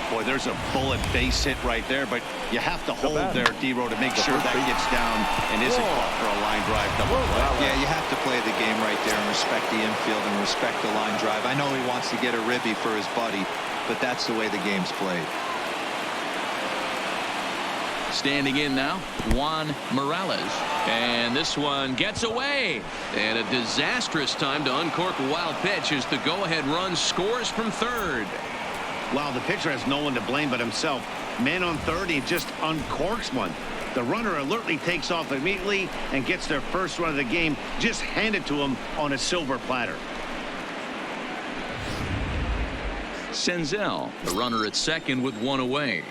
[SPEAKER 2] Boy, there's a bullet base hit right there, but you have to hold there, D-Row, to make sure that gets down and isn't caught for a line drive double play.
[SPEAKER 4] Yeah, you have to play the game right there and respect the infield and respect the line drive. I know he wants to get a ribby for his buddy, but that's the way the game's played.
[SPEAKER 1] Standing in now, Juan Morales. And this one gets away. And a disastrous time to uncork a wild pitch as the go-ahead run scores from third.
[SPEAKER 2] Wow, the pitcher has no one to blame but himself. Man on third, he just uncorks one. The runner alertly takes off immediately and gets their first run of the game just handed to him on a silver platter.
[SPEAKER 1] Senzel, the runner at second with one away.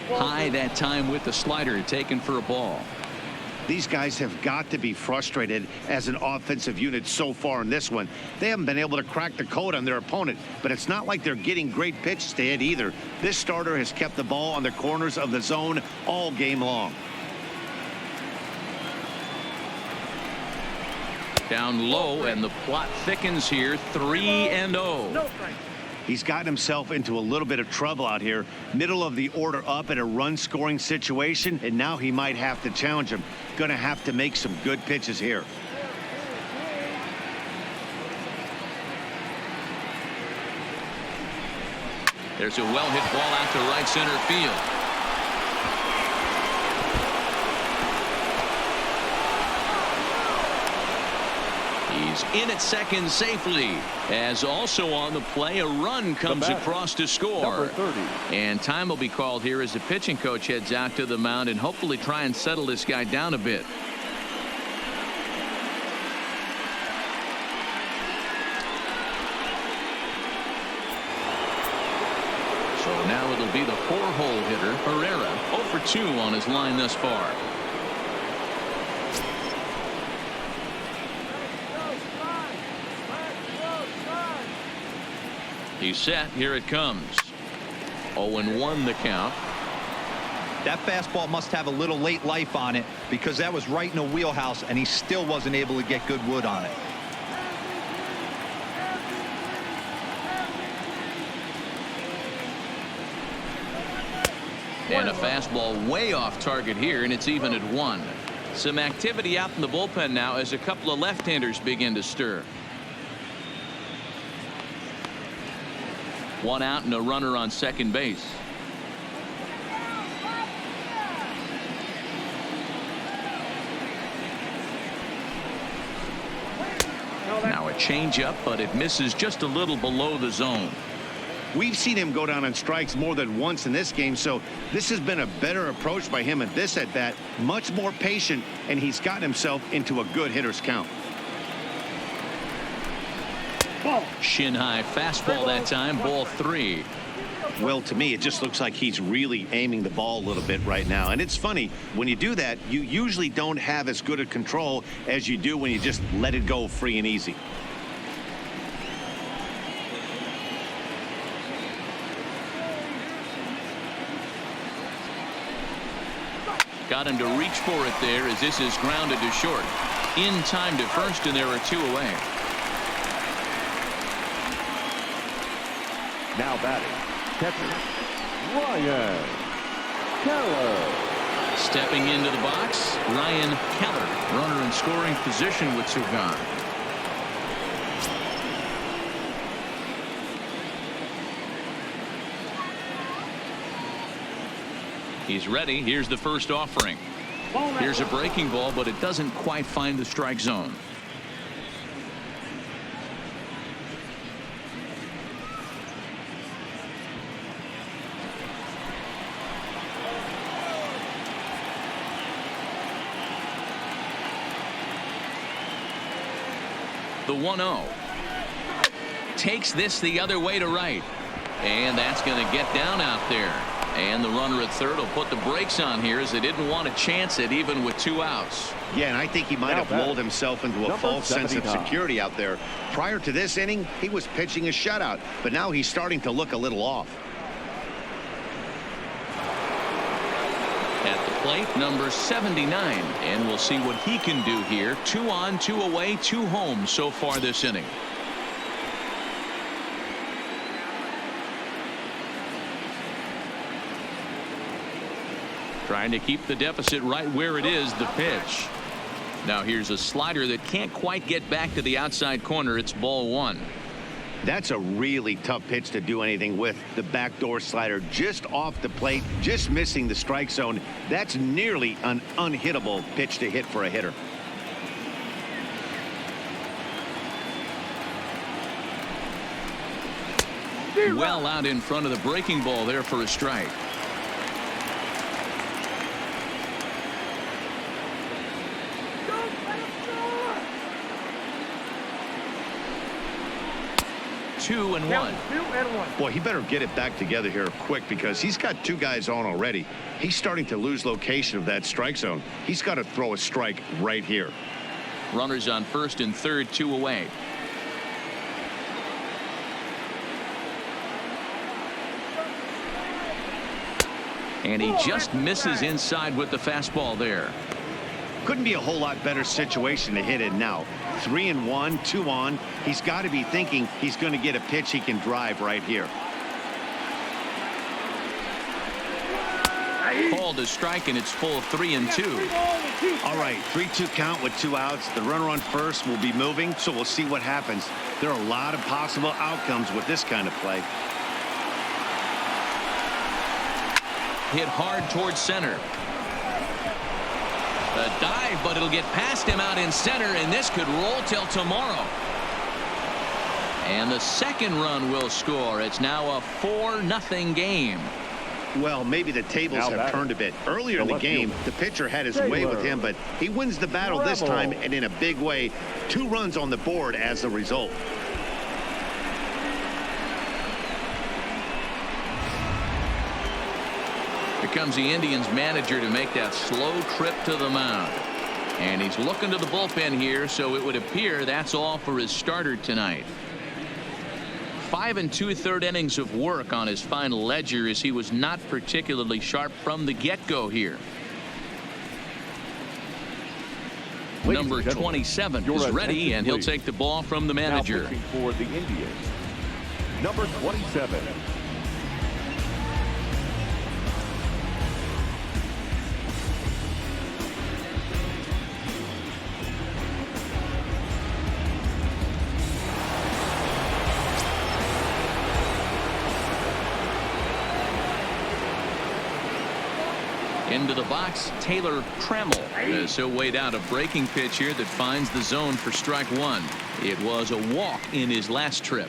[SPEAKER 1] High that time with the slider taken for a ball.
[SPEAKER 2] These guys have got to be frustrated as an offensive unit so far in this one. They haven't been able to crack the code on their opponent, but it's not like they're getting great pitches to hit either. This starter has kept the ball on the corners of the zone all game long.
[SPEAKER 1] Down low, and the plot thickens here. 3-0.
[SPEAKER 2] He's gotten himself into a little bit of trouble out here. Middle of the order up in a run-scoring situation, and now he might have to challenge him. Going to have to make some good pitches here.
[SPEAKER 1] There's a well-hit ball out to right center field. He's in at second safely, as also on the play a run comes across to score. And time will be called here as the pitching coach heads out to the mound and hopefully try and settle this guy down a bit. So now it'll be the 4-hole hitter Herrera, 0 for 2 on his line thus far. He's set. Here it comes. 0-1 the count.
[SPEAKER 4] That fastball must have a little late life on it because that was right in the wheelhouse and he still wasn't able to get good wood on it.
[SPEAKER 1] And a fastball way off target here, and it's even at 1. Some activity out in the bullpen now as a couple of left-handers begin to stir. 1 out and a runner on second base. Now a changeup, but it misses just a little below the zone.
[SPEAKER 2] We've seen him go down on strikes more than once in this game, so this has been a better approach by him at this at bat. Much more patient, and he's gotten himself into a good hitter's count.
[SPEAKER 1] Shin high fastball that time, ball 3.
[SPEAKER 2] Well, to me, it just looks like he's really aiming the ball a little bit right now. And it's funny, when you do that, you usually don't have as good a control as you do when you just let it go free and easy.
[SPEAKER 1] Got him to reach for it there as this is grounded to short. In time to first, and there are 2 away.
[SPEAKER 3] Now batting, catcher, Ryan Keller.
[SPEAKER 1] Stepping into the box, Ryan Keller, runner in scoring position with 2 gone. He's ready. Here's the first offering. Here's a breaking ball, but it doesn't quite find the strike zone. The 1-0 takes this the other way to right, and that's going to get down out there. And the runner at third will put the brakes on here as they didn't want to chance it even with 2 outs.
[SPEAKER 2] Yeah, and I think he might have lulled himself into a false sense of security out there. Prior to this inning, he was pitching a shutout, but now he's starting to look a little off.
[SPEAKER 1] At the plate, number 79. And we'll see what he can do here. 2 on, 2 away, 2 home so far this inning. Trying to keep the deficit right where it is. The pitch. Now here's a slider that can't quite get back to the outside corner. It's ball 1.
[SPEAKER 2] That's a really tough pitch to do anything with. The backdoor slider just off the plate, just missing the strike zone. That's nearly an unhittable pitch to hit for a hitter.
[SPEAKER 1] Well out in front of the breaking ball there for a strike. Two and one.
[SPEAKER 2] Boy, he better get it back together here quick because he's got 2 guys on already. He's starting to lose location of that strike zone. He's got to throw a strike right here.
[SPEAKER 1] Runners on first and third, 2 away. And he just misses inside with the fastball there.
[SPEAKER 2] Couldn't be a whole lot better situation to hit it now. 3 and 1, 2 on. He's got to be thinking he's going to get a pitch he can drive right here.
[SPEAKER 1] Called a strike, and it's full 3 and 2.
[SPEAKER 2] All right, 3-2 count with 2 outs. The runner on first will be moving, so we'll see what happens. There are a lot of possible outcomes with this kind of play.
[SPEAKER 1] Hit hard towards center. A dive, but it'll get past him out in center, and this could roll till tomorrow. And the second run will score. It's now a 4-0 game.
[SPEAKER 2] Well, maybe the tables have turned a bit. Earlier in the game, the pitcher had his way with him, but he wins the battle this time, and in a big way. 2 runs on the board as a result.
[SPEAKER 1] Here comes the Indians manager to make that slow trip to the mound. And he's looking to the bullpen here, so it would appear that's all for his starter tonight. 5 2/3 innings of work on his final ledger, as he was not particularly sharp from the get-go here. Number 27 is ready, and he'll take the ball from the manager.
[SPEAKER 3] Now pitching for the Indians, number 27.
[SPEAKER 1] Into the box, Taylor Trammell, as he'll wait out a breaking pitch here that finds the zone for strike 1. It was a walk in his last trip.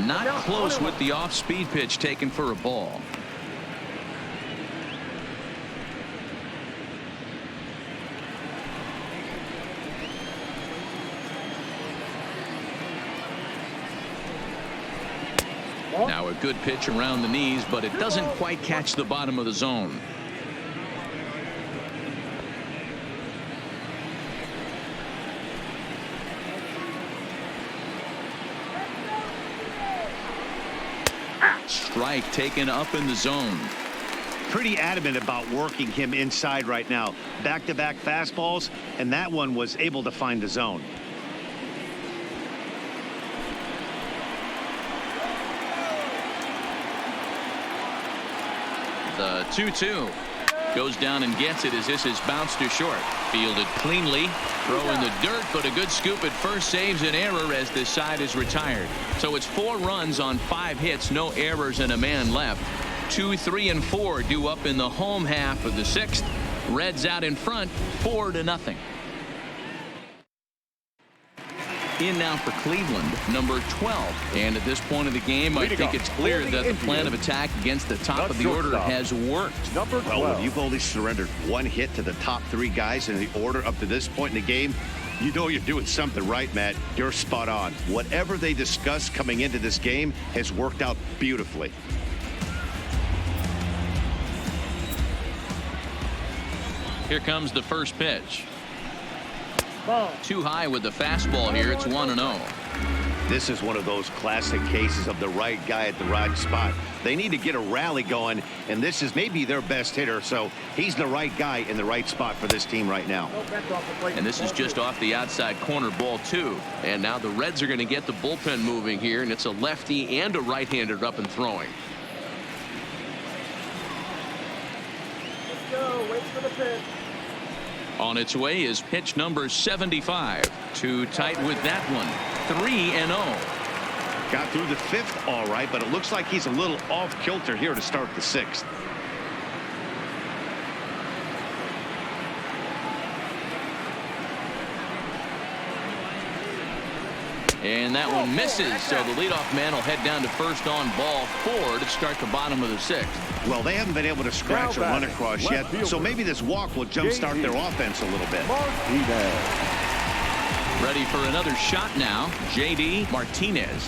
[SPEAKER 1] Not close with the off-speed pitch taken for a ball. Now a good pitch around the knees, but it doesn't quite catch the bottom of the zone. Strike taken up in the zone.
[SPEAKER 2] Pretty adamant about working him inside right now. Back-to-back fastballs, and that one was able to find the zone.
[SPEAKER 1] The 2-2 goes down and gets it as this is bounced to short. Fielded cleanly. Throw in the dirt, but a good scoop at first saves an error as this side is retired. So it's 4 runs on 5 hits, no errors, and a man left. 2, 3, and 4 due up in the home half of the 6th. Reds out in front, 4-0. In now for Cleveland, number 12. And at this point of the game, I think it's clear that the plan of attack against the top of the order has worked.
[SPEAKER 3] Number 12.
[SPEAKER 2] Well, you've only surrendered 1 hit to the top 3 guys in the order up to this point in the game. You know you're doing something right, Matt. You're spot on. Whatever they discussed coming into this game has worked out beautifully.
[SPEAKER 1] Here comes the first pitch.
[SPEAKER 5] Ball.
[SPEAKER 1] Too high with the fastball here. It's 1-0.
[SPEAKER 2] This is one of those classic cases of the right guy at the right spot. They need to get a rally going, and this is maybe their best hitter, so he's the right guy in the right spot for this team right now.
[SPEAKER 1] And this is just off the outside corner, ball 2. And now the Reds are going to get the bullpen moving here, and it's a lefty and a right-hander up and throwing.
[SPEAKER 5] Let's go. Wait for the pitch.
[SPEAKER 1] On its way is pitch number 75. Too tight with that one. 3-0.
[SPEAKER 2] Got through the 5th all right, but it looks like he's a little off kilter here to start the 6th.
[SPEAKER 1] And that one misses, so the leadoff man will head down to first on ball 4 to start the bottom of the 6th.
[SPEAKER 2] Well, they haven't been able to scratch a run across yet, so maybe this walk will jumpstart their offense a little bit.
[SPEAKER 1] Ready for another shot now, J.D. Martinez.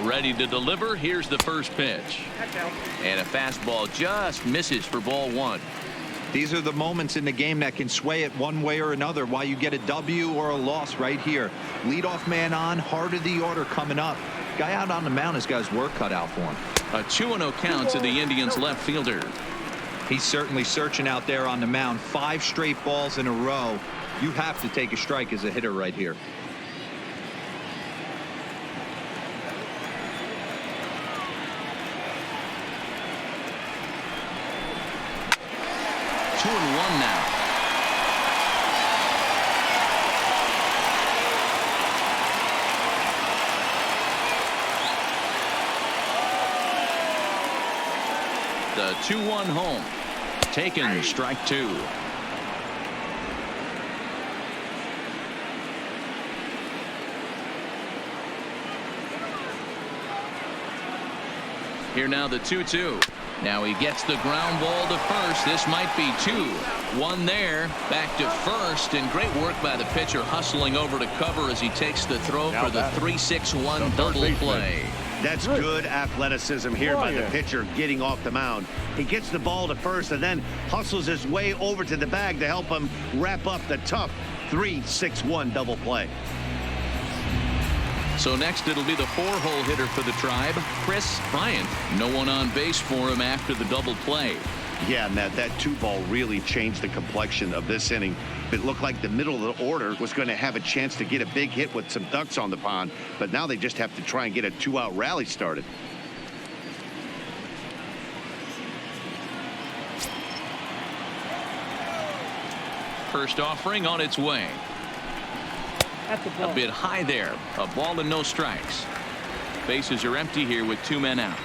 [SPEAKER 1] Ready to deliver. Here's the first pitch. And a fastball just misses for ball 1.
[SPEAKER 4] These are the moments in the game that can sway it one way or another, why you get a W or a loss right here. Leadoff man on, heart of the order coming up. Guy out on the mound has got his work cut out for him.
[SPEAKER 1] A 2-0 count to the Indians left fielder.
[SPEAKER 4] He's certainly searching out there on the mound. 5 straight balls in a row. You have to take a strike as a hitter right here.
[SPEAKER 1] Now. The 2-1 home. Taken, strike 2. Here now the 2-2. Now he gets the ground ball to first. This might be 2. 1 there. Back to first, and great work by the pitcher hustling over to cover as he takes the throw for the 3-6-1 double play.
[SPEAKER 2] That's good athleticism here by the pitcher getting off the mound. He gets the ball to first and then hustles his way over to the bag to help him wrap up the tough 3-6-1 double play.
[SPEAKER 1] So next it'll be the 4-hole hitter for the Tribe, Chris Bryant. No one on base for him after the double play.
[SPEAKER 2] Yeah, Matt, that 2-ball really changed the complexion of this inning. It looked like the middle of the order was going to have a chance to get a big hit with some ducks on the pond, but now they just have to try and get a 2-out rally started.
[SPEAKER 1] First offering on its way. A bit high there. A ball and no strikes. Bases are empty here with 2 men out.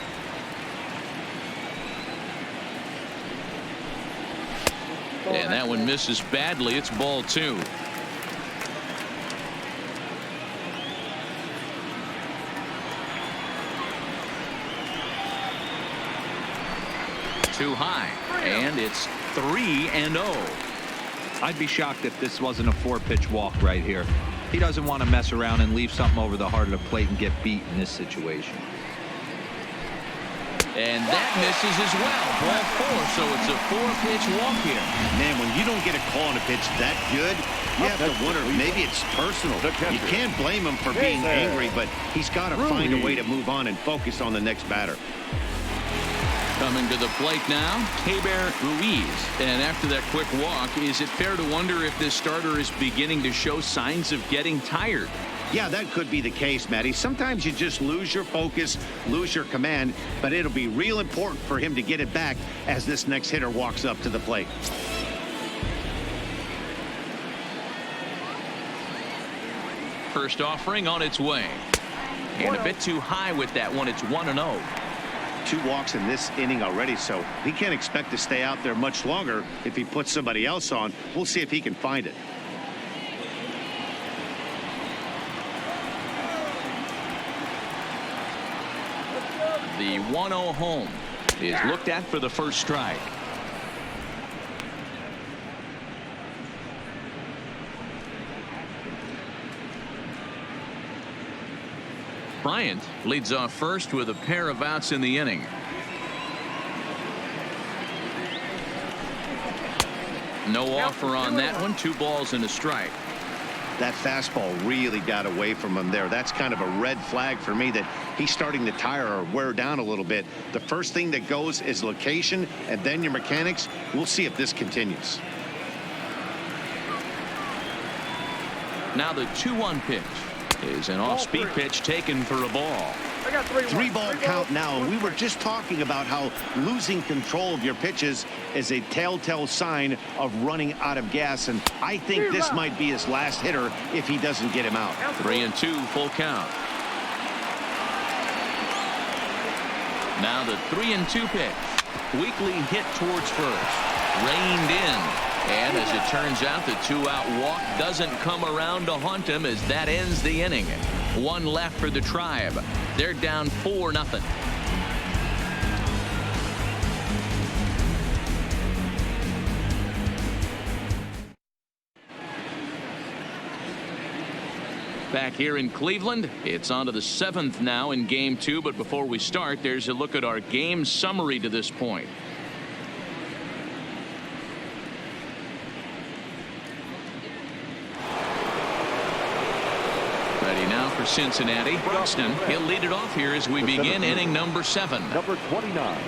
[SPEAKER 1] And that one misses badly. It's ball 2. Too high. And it's 3-0.
[SPEAKER 4] I'd be shocked if this wasn't a 4-pitch walk right here. He doesn't want to mess around and leave something over the heart of the plate and get beat in this situation.
[SPEAKER 1] And that misses as well. Ball 4, so it's a 4-pitch walk here.
[SPEAKER 2] Man, when you don't get a call on a pitch that good, you have to wonder, maybe it's personal. You can't blame him for being angry, but he's got to find a way to move on and focus on the next batter.
[SPEAKER 1] Coming to the plate now, Keber Ruiz. And after that quick walk, is it fair to wonder if this starter is beginning to show signs of getting tired?
[SPEAKER 2] Yeah, that could be the case, Matty. Sometimes you just lose your focus, lose your command, but it'll be real important for him to get it back as this next hitter walks up to the plate.
[SPEAKER 1] First offering on its way. And a bit too high with that one. It's 1-0.
[SPEAKER 2] 2 walks in this inning already, so he can't expect to stay out there much longer. If he puts somebody else on, we'll see if he can find it.
[SPEAKER 1] The 1-0 home is looked at for the first strike. Bryant leads off first with a pair of outs in the inning. No offer on that one. 2 balls and a strike.
[SPEAKER 2] That fastball really got away from him there. That's kind of a red flag for me that he's starting to tire or wear down a little bit. The first thing that goes is location and then your mechanics. We'll see if this continues.
[SPEAKER 1] Now the 2-1 pitch is an off-speed pitch taken for a ball.
[SPEAKER 2] 3-ball count now, and we were just talking about how losing control of your pitches is a telltale sign of running out of gas, and I think this might be his last hitter if he doesn't get him out.
[SPEAKER 1] 3-2 full count. Now the 3-2 pitch. Weakly hit towards first. Reined in. And as it turns out, the 2-out walk doesn't come around to haunt him as that ends the inning. 1 left for the Tribe. They're down 4-0. Back here in Cleveland, it's on to the 7th now in Game 2. But before we start, there's a look at our game summary to this point. Ready now for Cincinnati. Buxton, he'll lead it off here as we begin inning number 7.
[SPEAKER 3] Number 29.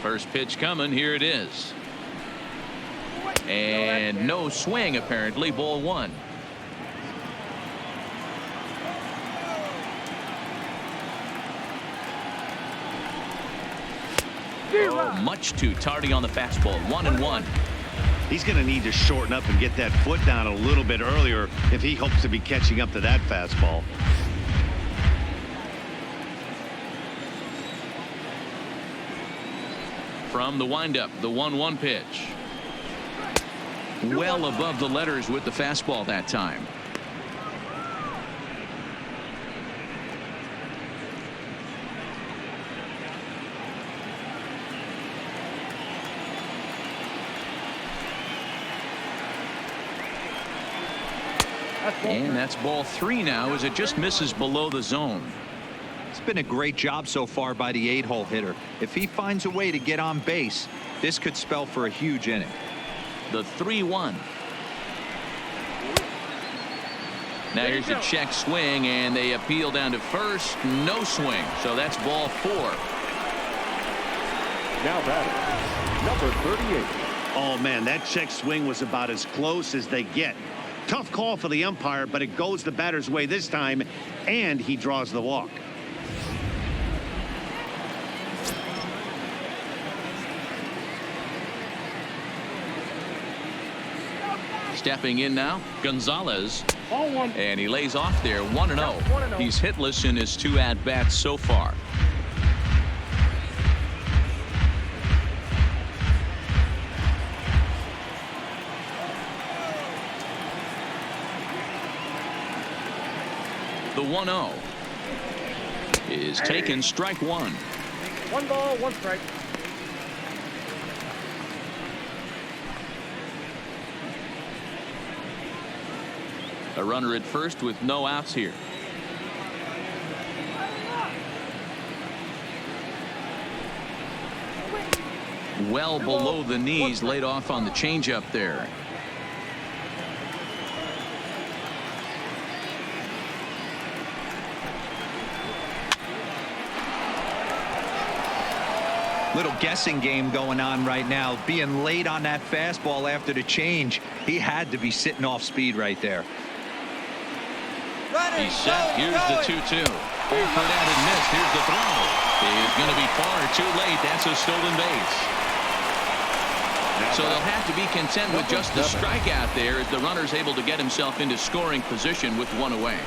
[SPEAKER 1] First pitch coming. Here it is. And no swing, apparently. Ball 1. Oh, much too tardy on the fastball. 1-1.
[SPEAKER 2] He's going to need to shorten up and get that foot down a little bit earlier if he hopes to be catching up to that fastball.
[SPEAKER 1] From the windup, the 1-1 pitch. Well above the letters with the fastball that time. And that's ball 3 now as it just misses below the zone.
[SPEAKER 4] It's been a great job so far by the 8-hole hitter. If he finds a way to get on base, this could spell for a huge inning.
[SPEAKER 1] The 3-1. Now here's a check swing, and they appeal down to first. No swing. So that's ball 4.
[SPEAKER 3] Now batting, number 38.
[SPEAKER 2] Oh, man, that check swing was about as close as they get. Tough call for the umpire, but it goes the batter's way this time, and he draws the walk.
[SPEAKER 1] Stepping in now, Gonzalez. And he lays off there, 1-0. He's hitless in his 2 at-bats so far. The 1-0 is taken, strike 1.
[SPEAKER 5] 1 ball, 1 strike.
[SPEAKER 1] A runner at first with no outs here. Well below the knees, laid off on the changeup there.
[SPEAKER 4] Little guessing game going on right now. Being late on that fastball after the change, he had to be sitting off speed right there.
[SPEAKER 1] He's set. Here's the 2-2. Offered out and missed. Here's the throw. He's going to be far too late. That's a stolen base. So they'll have to be content with just the strikeout there as the runner's able to get himself into scoring position with 1 away.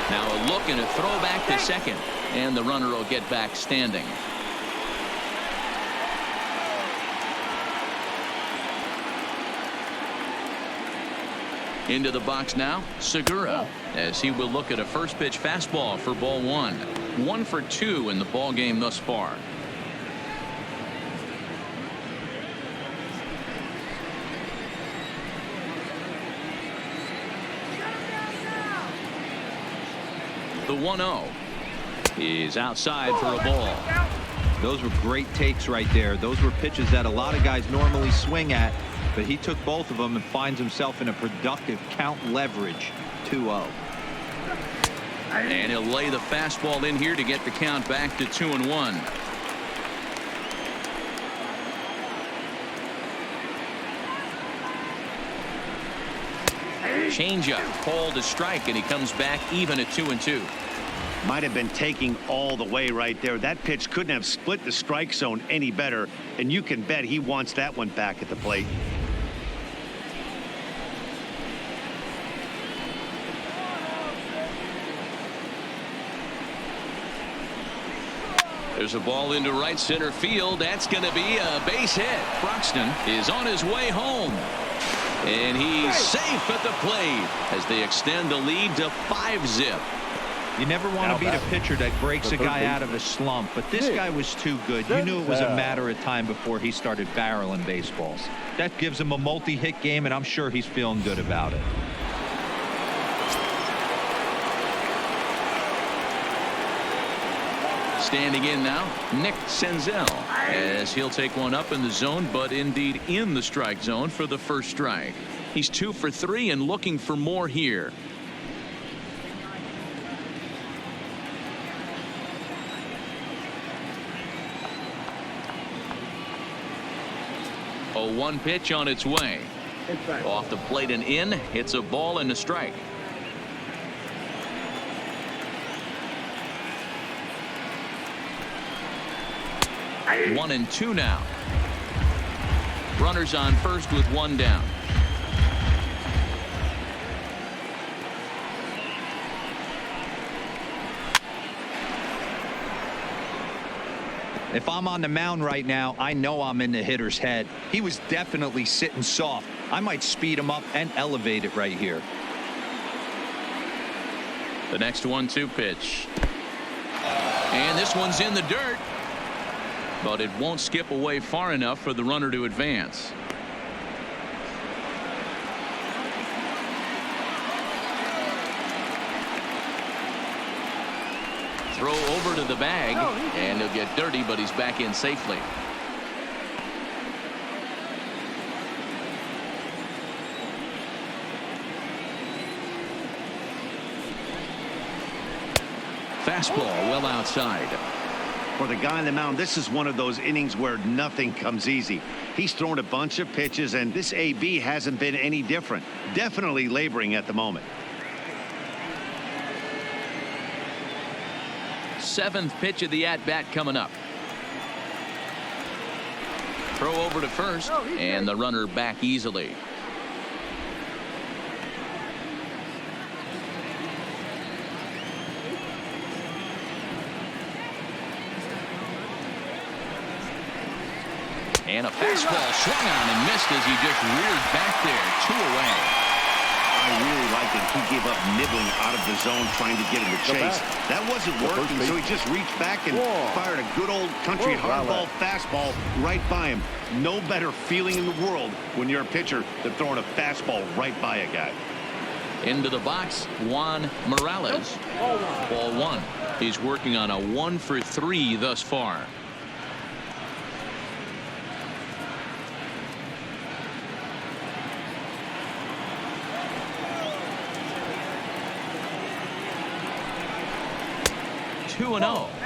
[SPEAKER 1] Now a look and a throw back to second, and the runner will get back standing. Into the box now, Segura, as he will look at a first pitch fastball for ball one. 1 for 2 in the ball game thus far. The 1-0 is outside for a ball.
[SPEAKER 4] Those were great takes right there. Those were pitches that a lot of guys normally swing at, but he took both of them and finds himself in a productive count leverage. 2-0.
[SPEAKER 1] And he'll lay the fastball in here to get the count back to 2-1. Changeup called a strike, and he comes back even at 2-2.
[SPEAKER 2] Might have been taking all the way right there. That pitch couldn't have split the strike zone any better, and you can bet he wants that one back at the plate.
[SPEAKER 1] There's a ball into right center field. That's going to be a base hit. Croxton is on his way home. And he's safe at the plate as they extend the lead to 5-zip.
[SPEAKER 4] You never want to beat a pitcher that breaks a guy out of a slump, but this guy was too good. You knew it was a matter of time before he started barreling baseballs. That gives him a multi-hit game, and I'm sure he's feeling good about it.
[SPEAKER 1] Standing in now, Nick Senzel, as he'll take one up in the zone, but indeed in the strike zone for the first strike. He's 2 for 3 and looking for more here. A 1 pitch on its way. Off the plate and in. Hits a ball and a strike. One and 2 now. Runners on first with 1 down.
[SPEAKER 4] If I'm on the mound right now, I know I'm in the hitter's head. He was definitely sitting soft. I might speed him up and elevate it right here.
[SPEAKER 1] The next 1-2 pitch. And this one's in the dirt. But it won't skip away far enough for the runner to advance. Throw over to the bag, and he'll get dirty, but he's back in safely. Fastball well outside.
[SPEAKER 2] For the guy on the mound, this is one of those innings where nothing comes easy. He's thrown a bunch of pitches, and this AB hasn't been any different. Definitely laboring at the moment.
[SPEAKER 1] 7th pitch of the at-bat coming up. Throw over to first, and the runner back easily. And a fastball swung on and missed as he just reared back there. 2 away.
[SPEAKER 2] I really liked it. He gave up nibbling out of the zone trying to get him to chase. That wasn't working, so he just reached back and fired a good old country hardball fastball right by him. No better feeling in the world when you're a pitcher than throwing a fastball right by a guy.
[SPEAKER 1] Into the box, Juan Morales. Ball 1. He's working on a 1 for 3 thus far.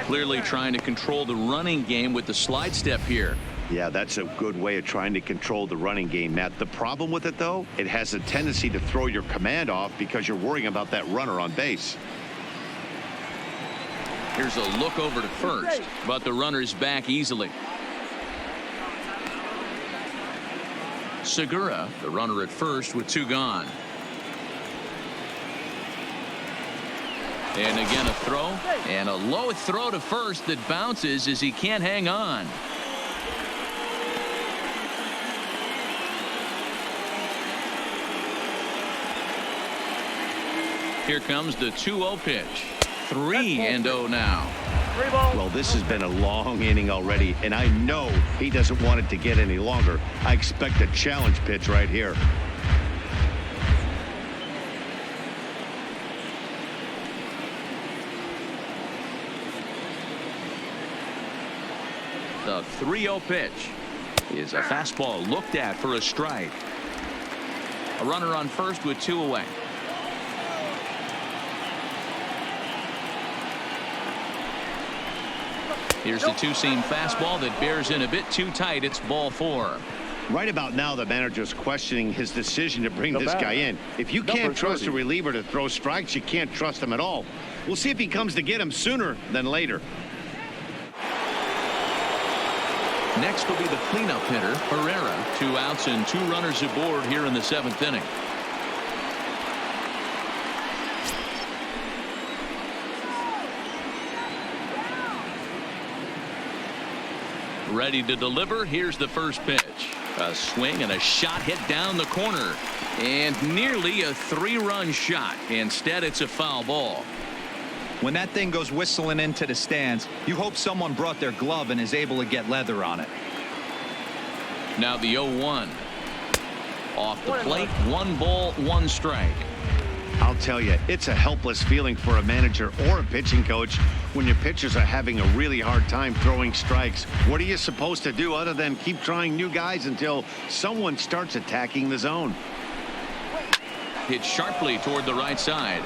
[SPEAKER 1] Clearly trying to control the running game with the slide step here.
[SPEAKER 2] Yeah, that's a good way of trying to control the running game, Matt. The problem with it, though, it has a tendency to throw your command off because you're worrying about that runner on base.
[SPEAKER 1] Here's a look over to first, but the runner's back easily. Segura, the runner at first with 2 gone. And again a throw, and a low throw to first that bounces as he can't hang on. Here comes the 2-0 pitch. 3-0 now.
[SPEAKER 5] 3 balls.
[SPEAKER 2] Well, this has been a long inning already, and I know he doesn't want it to get any longer. I expect a challenge pitch right here.
[SPEAKER 1] The 3-0 pitch is a fastball looked at for a strike. A runner on first with 2 away. Here's the two-seam fastball that bears in a bit too tight. It's ball 4.
[SPEAKER 2] Right about now, the manager's questioning his decision to bring this guy in. If you can't trust a reliever to throw strikes, you can't trust him at all. We'll see if he comes to get him sooner than later.
[SPEAKER 1] Next will be the cleanup hitter, Herrera. 2 outs and 2 runners aboard here in the 7th inning. Ready to deliver. Here's the first pitch. A swing and a shot hit down the corner. And nearly a 3-run shot. Instead, it's a foul ball.
[SPEAKER 4] When that thing goes whistling into the stands, you hope someone brought their glove and is able to get leather on it.
[SPEAKER 1] Now the 0-1. Off the plate, 1 ball, 1 strike.
[SPEAKER 2] I'll tell you, it's a helpless feeling for a manager or a pitching coach when your pitchers are having a really hard time throwing strikes. What are you supposed to do other than keep trying new guys until someone starts attacking the zone?
[SPEAKER 1] Hit sharply toward the right side.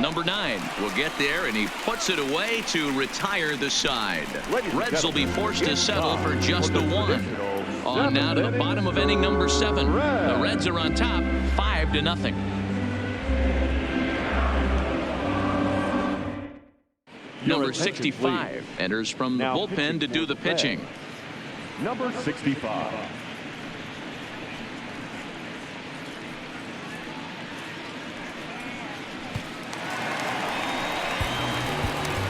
[SPEAKER 1] Number 9 will get there, and he puts it away to retire the side. Reds will be forced to settle for just the 1. On now to the bottom of inning number 7. The Reds are on top, 5-0. Number 65 enters from the bullpen to do the pitching.
[SPEAKER 3] Number 65.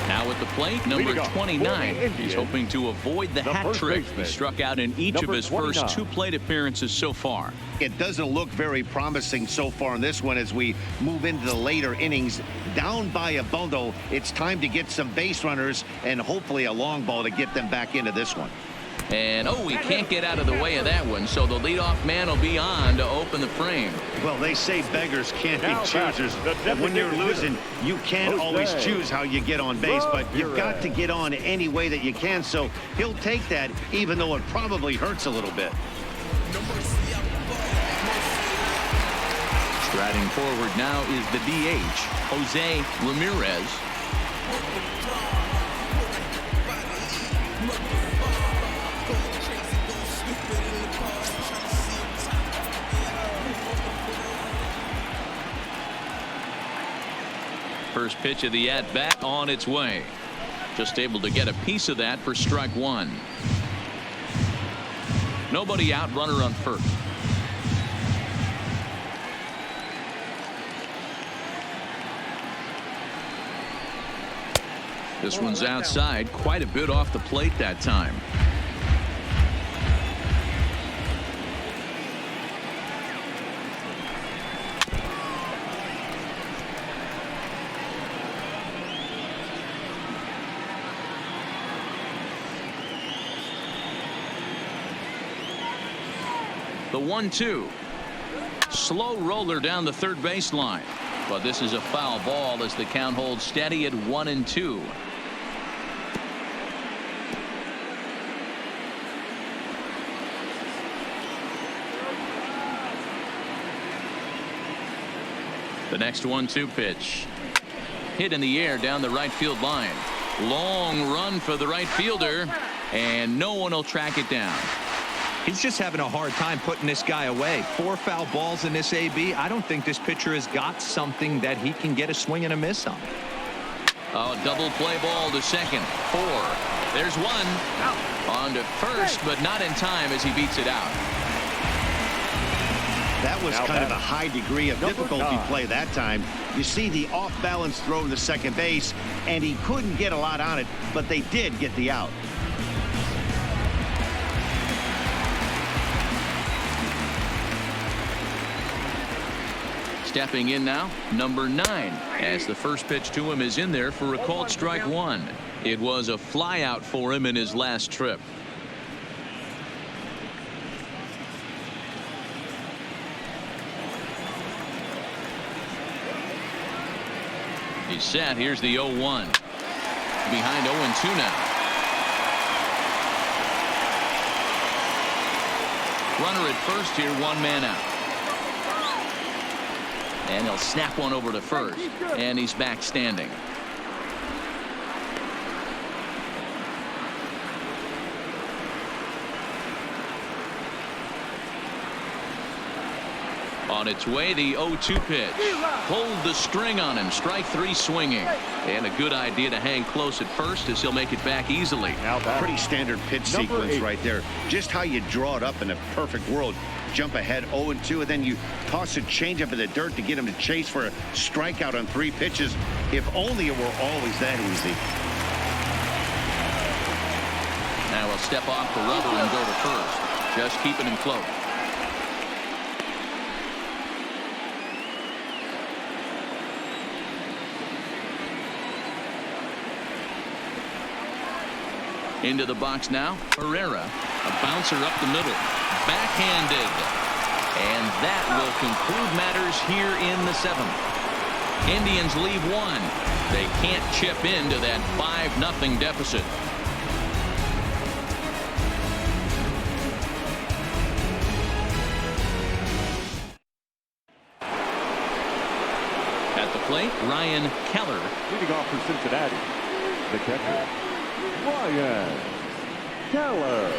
[SPEAKER 1] Now at the plate, number 29. He's hoping to avoid the hat trick. He struck out in each of his first 2 plate appearances so far.
[SPEAKER 2] It doesn't look very promising so far in this one as we move into the later innings. Down by a bundle, it's time to get some base runners and hopefully a long ball to get them back into this one.
[SPEAKER 1] And he can't get out of the way of that one, so the leadoff man will be on to open the frame.
[SPEAKER 2] Well, they say beggars can't be choosers. And when you're losing, you can't always choose how you get on base, but you've got to get on any way that you can. So he'll take that, even though it probably hurts a little bit.
[SPEAKER 1] Striding forward now is the DH, Jose Ramirez. First pitch of the at-bat on its way. Just able to get a piece of that for strike 1. Nobody out, runner on first. This one's outside, quite a bit off the plate that time. The 1-2. Slow roller down the third baseline. But this is a foul ball as the count holds steady at 1-2. The next 1-2 pitch. Hit in the air down the right field line. Long run for the right fielder, and no one will track it down.
[SPEAKER 4] He's just having a hard time putting this guy away. 4 foul balls in this AB. I don't think this pitcher has got something that he can get a swing and a miss on.
[SPEAKER 1] Oh, double play ball to second. 4. There's 1. On to first, but not in time as he beats it out.
[SPEAKER 2] That was kind of a high degree of difficulty play that time. You see the off-balance throw to second base, and he couldn't get a lot on it, but they did get the out.
[SPEAKER 1] Stepping in now, number 9, as the first pitch to him is in there for a called strike 1. It was a flyout for him in his last trip. He's set. Here's the 0-1. Behind 0-2 now. Runner at first here, 1 man out. And he'll snap one over to first. And he's back standing. On its way, the 0-2 pitch. Pulled the string on him. Strike 3 swinging. And a good idea to hang close at first as he'll make it back easily.
[SPEAKER 2] Pretty standard pitch sequence right there. Just how you draw it up in a perfect world. Jump ahead 0-2, and then you toss a changeup in the dirt to get him to chase for a strikeout on 3 pitches. If only it were always that easy.
[SPEAKER 1] Now he'll step off the rubber and go to first. Just keeping him close. Into the box now, Herrera, a bouncer up the middle, backhanded, and that will conclude matters here in the 7th. Indians leave 1. They can't chip into that 5-0 deficit. At the plate, Ryan Keller.
[SPEAKER 3] Leading off for Cincinnati, the catcher, Ryan Keller.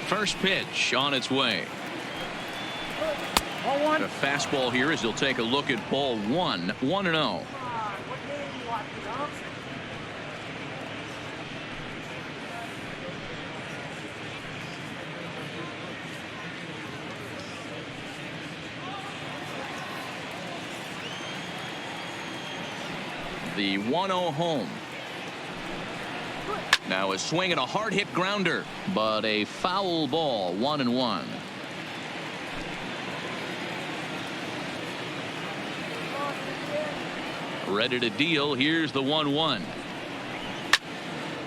[SPEAKER 1] First pitch on its way. The fastball here as he'll take a look at ball 1, 1-0. The 1-0 home. Now a swing and a hard hit grounder, but a foul ball, 1-1. Ready to deal. Here's the 1-1.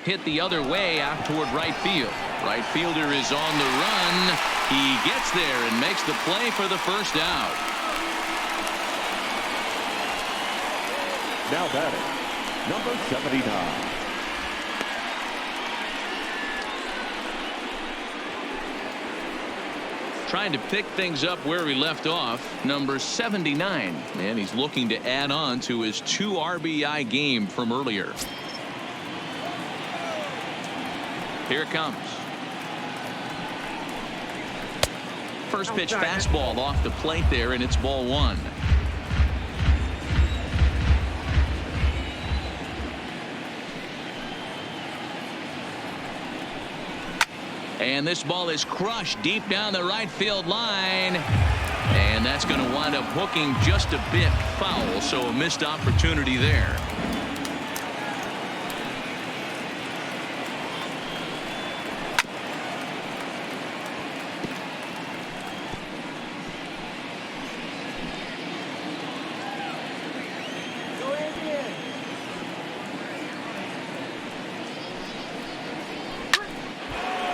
[SPEAKER 1] Hit the other way out toward right field. Right fielder is on the run. He gets there and makes the play for the first out.
[SPEAKER 3] Now batting, number 79.
[SPEAKER 1] Trying to pick things up where he left off, number 79, and he's looking to add on to his 2 RBI game from earlier. Here it comes. First pitch fastball off the plate there, and it's ball 1. And this ball is crushed deep down the right field line. And that's going to wind up hooking just a bit foul, so a missed opportunity there.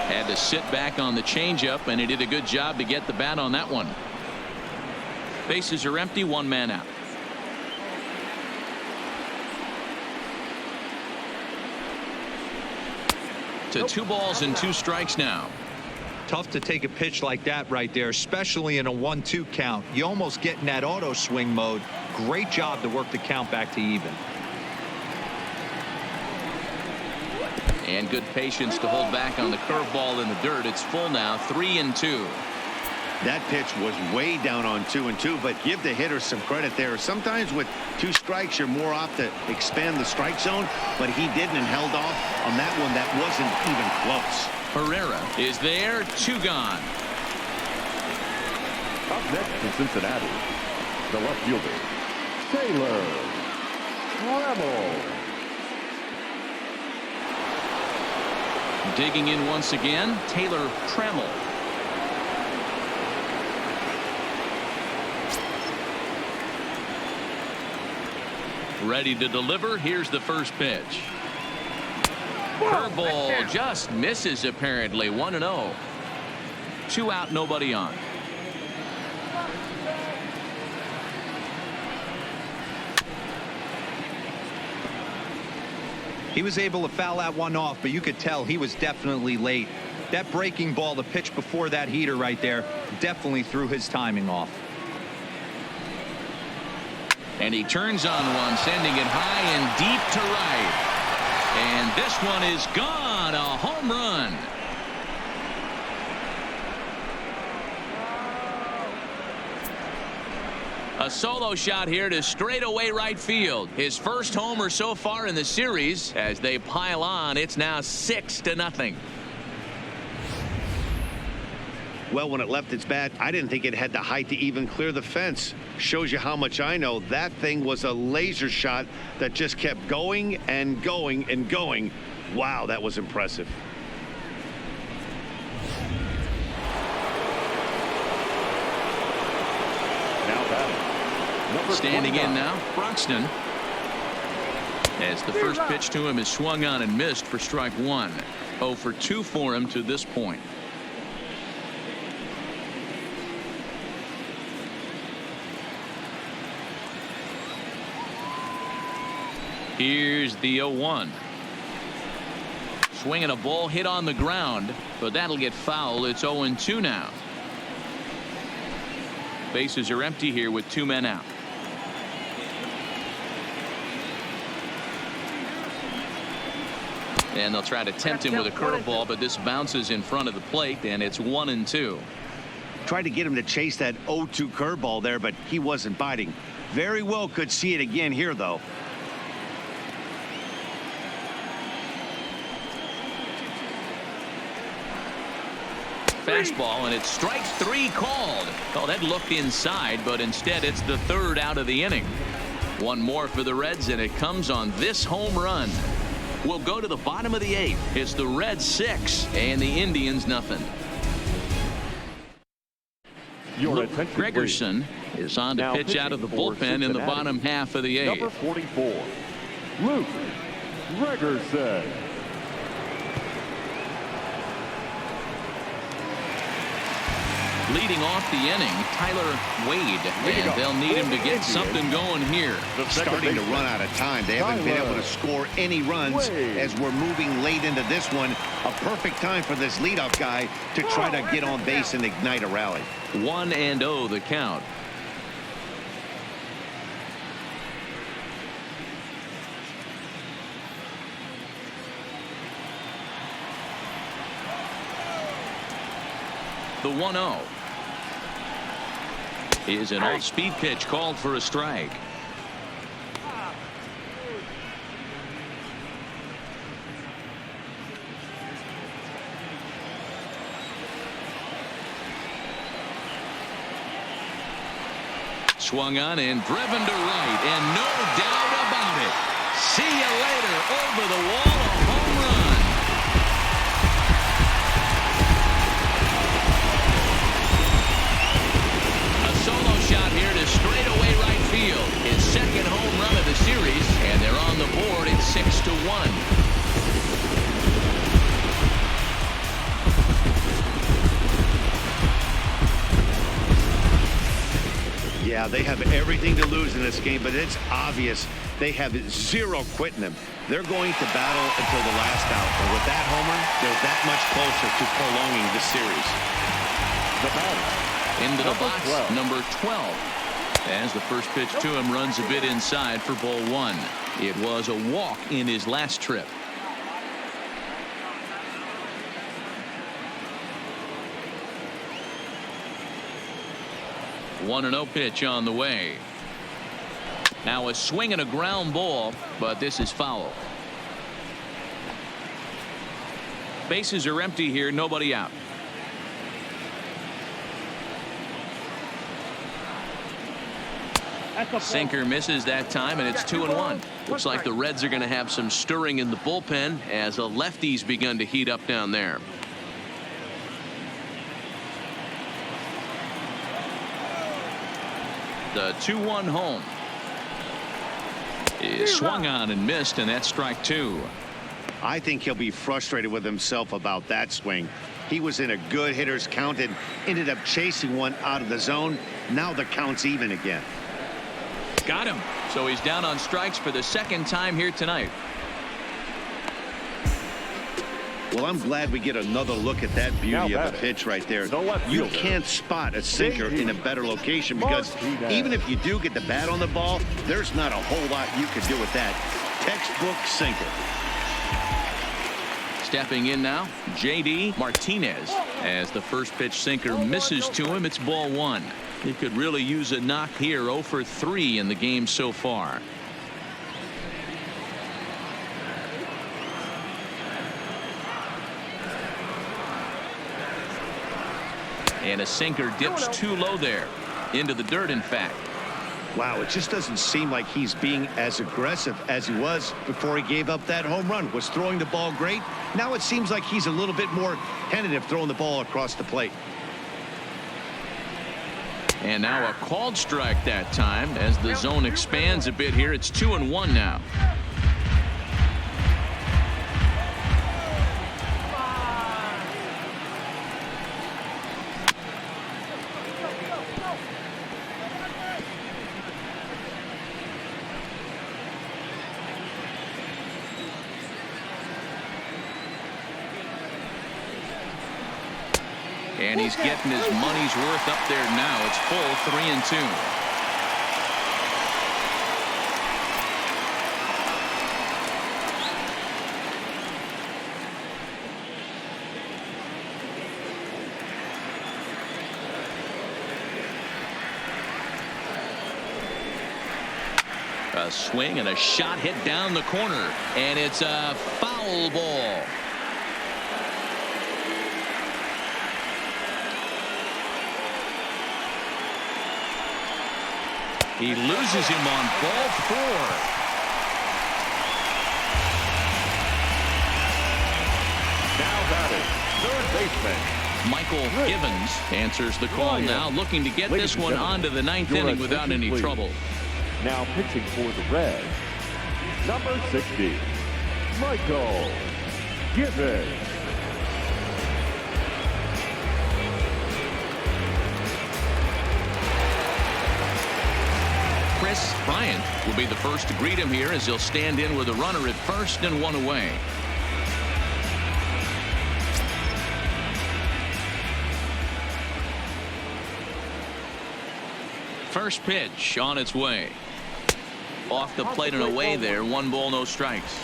[SPEAKER 1] Had to sit back on the changeup, and he did a good job to get the bat on that one. Bases are empty, 1 man out. To 2 balls and 2 strikes now.
[SPEAKER 4] Tough to take a pitch like that right there, especially in a 1-2 count. You almost get in that auto swing mode. Great job to work the count back to even.
[SPEAKER 1] And good patience to hold back on the curveball in the dirt. It's full now, 3-2.
[SPEAKER 2] That pitch was way down on 2-2, but give the hitter some credit there. Sometimes with 2 strikes, you're more off to expand the strike zone, but he didn't and held off on that one. That wasn't even close.
[SPEAKER 1] Herrera is there, 2 gone.
[SPEAKER 3] Up next for Cincinnati, the left fielder, Taylor Trammell.
[SPEAKER 1] Digging in once again, Taylor Trammell. Ready to deliver. Here's the first pitch. Curveball just misses apparently. 1-0. 2 out, nobody on.
[SPEAKER 4] He was able to foul that one off, but you could tell he was definitely late. That breaking ball, the pitch before that heater right there, definitely threw his timing off.
[SPEAKER 1] And he turns on one, sending it high and deep to right. And this one is gone. A home run. A solo shot here to straightaway right field. His first homer so far in the series. As they pile on, it's now 6-0.
[SPEAKER 2] Well, when it left its bat, I didn't think it had the height to even clear the fence. Shows you how much I know. That thing was a laser shot that just kept going and going and going. Wow, that was impressive.
[SPEAKER 3] Now batting. Number
[SPEAKER 1] Standing
[SPEAKER 3] 29.
[SPEAKER 1] in now, Broxton. As the first pitch to him is swung on and missed for strike 1. 0 for 2 for him to this point. Here's the 0-1. Swinging a ball hit on the ground, but that'll get foul. It's 0-2 now. Bases are empty here with 2 men out. And they'll try to tempt him with a curveball, but this bounces in front of the plate, and it's 1-2.
[SPEAKER 2] Tried to get him to chase that 0-2 curveball there, but he wasn't biting. Very well could see it again here, though.
[SPEAKER 1] Fastball, and it's strike 3 called. Oh, that looked inside, but instead it's the 3rd out of the inning. One more for the Reds, and it comes on this home run. We'll go to the bottom of the 8th. It's the Reds 6 and the Indians nothing.
[SPEAKER 3] Your attention,
[SPEAKER 1] Gregerson is on to
[SPEAKER 3] Now
[SPEAKER 1] pitch out of the
[SPEAKER 3] pitching for
[SPEAKER 1] bullpen in the
[SPEAKER 3] Cincinnati,
[SPEAKER 1] bottom half of the 8th.
[SPEAKER 3] Number 44, Luke Gregerson.
[SPEAKER 1] Leading off the inning, Tyler Wade, and they'll need him to get something going here.
[SPEAKER 2] Starting to run out of time. They haven't been able to score any runs as we're moving late into this one. A perfect time for this leadoff guy to try to get on base and ignite a rally.
[SPEAKER 1] 1-0 the count. The 1-0 is an off-speed pitch called for a strike. Swung on and driven to right, and no doubt about it. See you later. Over the wall, a home run. A solo shot here to straightaway right field. His second home run of the series, and they're on the board at 6-1.
[SPEAKER 2] Yeah, they have everything to lose in this game, but it's obvious they have zero quitting them. They're going to battle until the last out. And with that homer, they're that much closer to prolonging the series.
[SPEAKER 3] The batter,
[SPEAKER 1] Into the
[SPEAKER 3] number
[SPEAKER 1] box,
[SPEAKER 3] 12.
[SPEAKER 1] number 12. As the first pitch to him runs a bit inside for ball 1. It was a walk in his last trip. One 1-0 pitch on the way. Now a swing and a ground ball, but this is foul. Bases are empty here, nobody out. Sinker misses that time, and it's 2-1. Looks like the Reds are going to have some stirring in the bullpen as a lefty's begun to heat up down there. The 2-1 home is swung on and missed, and that's strike two.
[SPEAKER 2] I think he'll be frustrated with himself about that swing. He was in a good hitter's count and ended up chasing one out of the zone. Now the count's even again.
[SPEAKER 1] Got him. So he's down on strikes for the second time here tonight.
[SPEAKER 2] Well, I'm glad we get another look at that beauty of a pitch right there. You can't spot a sinker in a better location because even if you do get the bat on the ball, there's not a whole lot you can do with that. Textbook sinker.
[SPEAKER 1] Stepping in now, J.D. Martinez. As the first pitch sinker misses to him, it's ball one. He could really use a knock here. 0 for 3 in the game so far. And a sinker dips too low there. Into the dirt, in fact.
[SPEAKER 2] Wow, it just doesn't seem like he's being as aggressive as he was before he gave up that home run. Was throwing the ball great. Now it seems like he's a little bit more tentative throwing the ball across the plate.
[SPEAKER 1] And now a called strike that time as the zone expands a bit here. It's 2-1 now. And he's getting his money's worth up there now. It's full 3-2. A swing and a shot hit down the corner, and it's a foul ball. He loses him on ball 4.
[SPEAKER 3] Now batting, third baseman
[SPEAKER 1] Michael Givens answers the call now, looking to get this one onto the ninth inning without any trouble.
[SPEAKER 3] Now pitching for the Reds, number 60, Michael Givens.
[SPEAKER 1] Chris Bryant will be the first to greet him here as he'll stand in with a runner at first and one away. First pitch on its way. Off the plate and away there. 1 ball, no strikes.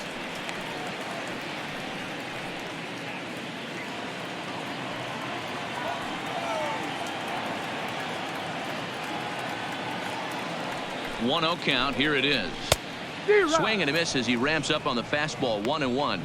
[SPEAKER 1] One 0 count. Here it is. Swing and a miss as he ramps up on the fastball. 1-1.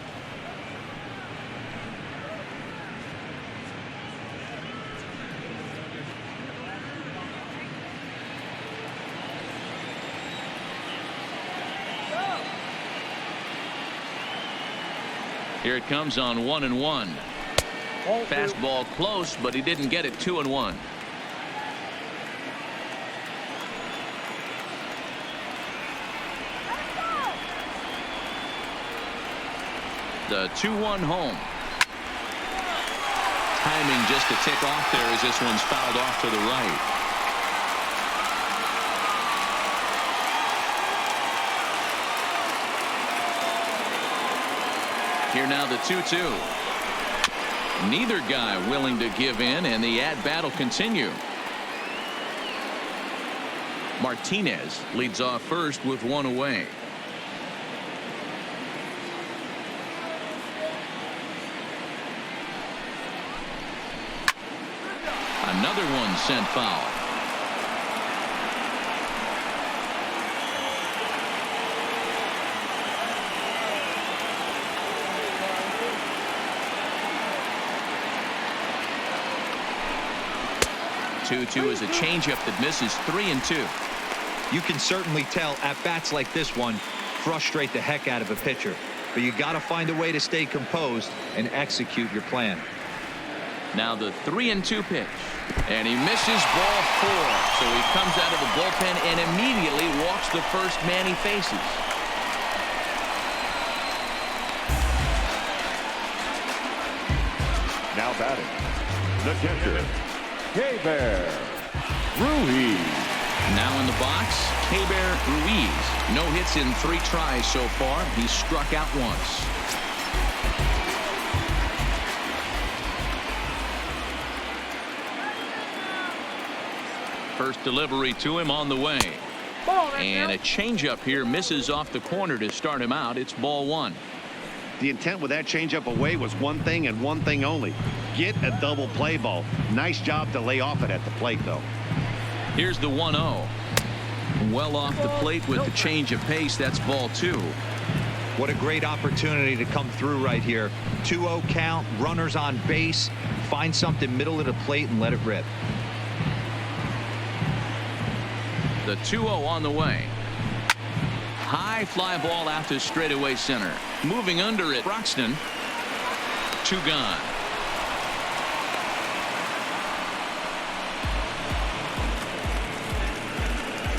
[SPEAKER 1] Here it comes on 1-1. Fastball close, but he didn't get it. 2-1. The 2-1 home. Timing just a tick off there as this one's fouled off to the right. Here now the 2-2. Neither guy willing to give in, and the at-bat will continue. Martinez leads off first with 1 away. Another one sent foul. Two is a changeup that misses. 3-2.
[SPEAKER 4] You can certainly tell at bats like this one, frustrate the heck out of a pitcher. But you got to find a way to stay composed and execute your plan.
[SPEAKER 1] Now the 3-2 pitch. And he misses ball 4. So he comes out of the bullpen and immediately walks the first man he faces.
[SPEAKER 3] Now batting, the catcher, K-Bear Ruiz.
[SPEAKER 1] Now in the box, K-Bear Ruiz. No hits in 3 tries so far. He struck out once. First delivery to him on the way. And a changeup here misses off the corner to start him out. It's ball 1.
[SPEAKER 2] The intent with that changeup away was one thing and one thing only. Get a double play ball. Nice job to lay off it at the plate, though.
[SPEAKER 1] Here's the 1-0. Well off the plate with the change of pace. That's ball 2.
[SPEAKER 4] What a great opportunity to come through right here. 2-0 count, runners on base. Find something middle of the plate and let it rip.
[SPEAKER 1] The 2-0 on the way. High fly ball out to straightaway center. Moving under it, Broxton. 2 gone.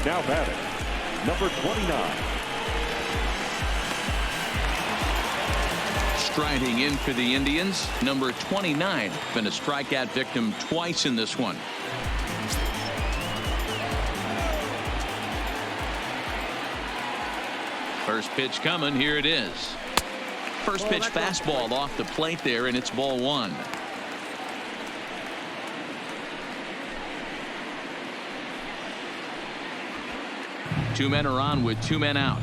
[SPEAKER 3] Now batting, number 29.
[SPEAKER 1] Striding in for the Indians, number 29. Been a strikeout victim twice in this one. First pitch coming. Here it is. First pitch fastball off the plate there, and it's ball 1. Two men are on with 2 men out.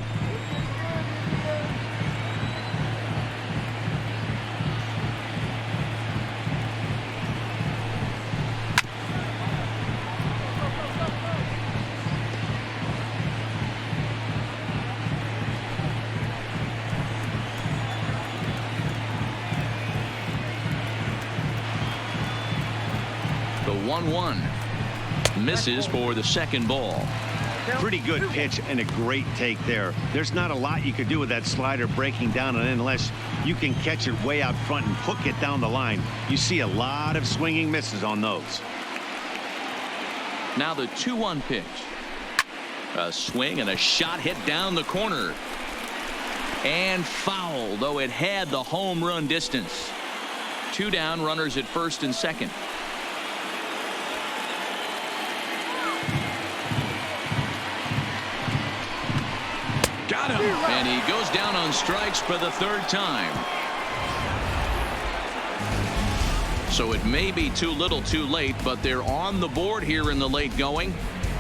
[SPEAKER 1] The 1-1 misses for the second ball.
[SPEAKER 2] Pretty good pitch and a great take there. There's not a lot you could do with that slider breaking down and unless you can catch it way out front and hook it down the line. You see a lot of swinging misses on those.
[SPEAKER 1] Now the 2-1 pitch. A swing and a shot hit down the corner. And foul, though it had the home run distance. 2 down, runners at first and second. Got him. And he goes down on strikes for the 3rd time. So it may be too little too late, but they're on the board here in the late going.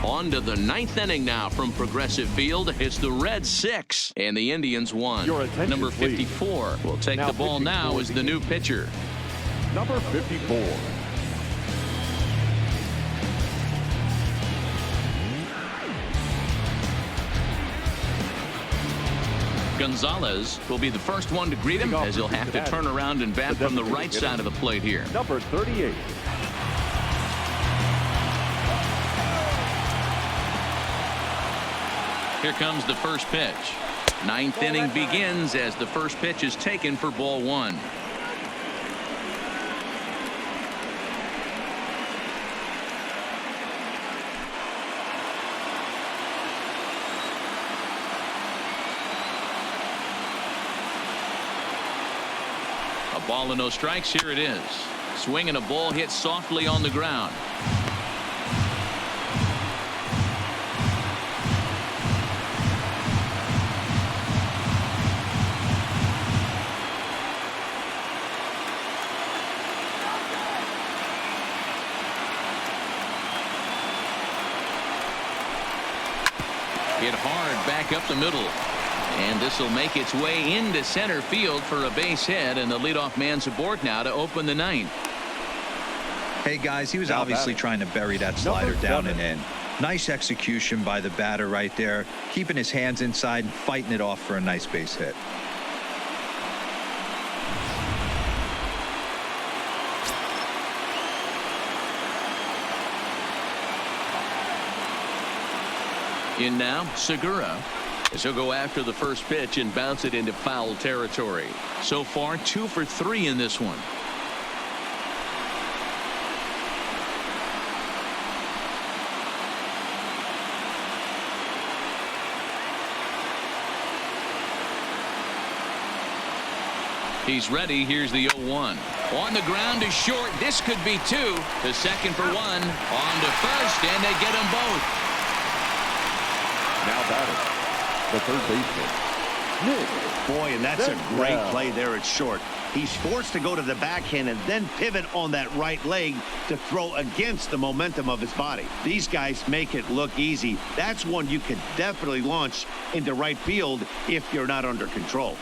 [SPEAKER 1] On to the 9th inning now from Progressive Field. It's the Reds 6 and the Indians 1. Number 54 will take the ball now as the new pitcher.
[SPEAKER 3] Number 54.
[SPEAKER 1] Gonzalez will be the first one to greet him as he'll have to turn around and bat from the right side of the plate here.
[SPEAKER 3] Number 38.
[SPEAKER 1] Here comes the first pitch. 9th inning begins as the first pitch is taken for ball 1. A ball and no strikes. Here it is. Swing and a ball hit softly on the ground. Hit hard back up the middle. And this will make its way into center field for a base hit, and the leadoff man's aboard now to open the 9th.
[SPEAKER 4] Hey guys, he was obviously trying to bury that slider down and in. Nice execution by the batter right there, keeping his hands inside and fighting it off for a nice base hit. In now, Segura.
[SPEAKER 1] as he'll go after the first pitch and bounce it into foul territory. So far 2 for 3 in this one. He's ready. Here's the 0-1. On the ground is short. This could be 2. To second for 1. On to first, and they get them both.
[SPEAKER 3] Now batting, the third baseman.
[SPEAKER 2] Boy, and that's a great play there at short. He's forced to go to the backhand and then pivot on that right leg to throw against the momentum of his body. These guys make it look easy. That's one you could definitely launch into right field if you're not under control.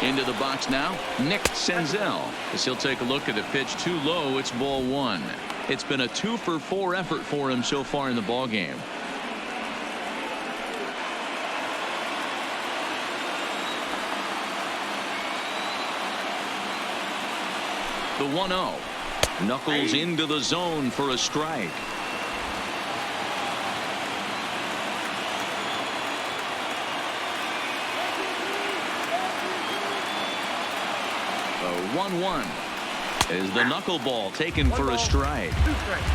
[SPEAKER 1] Into the box now, Nick Senzel, as he'll take a look at the pitch too low. It's ball 1. It's been a 2 for 4 effort for him so far in the ball game. The 1-0. Knuckles into the zone for a strike. The 1-1 is the knuckleball taken for a strike.
[SPEAKER 5] 2 strikes.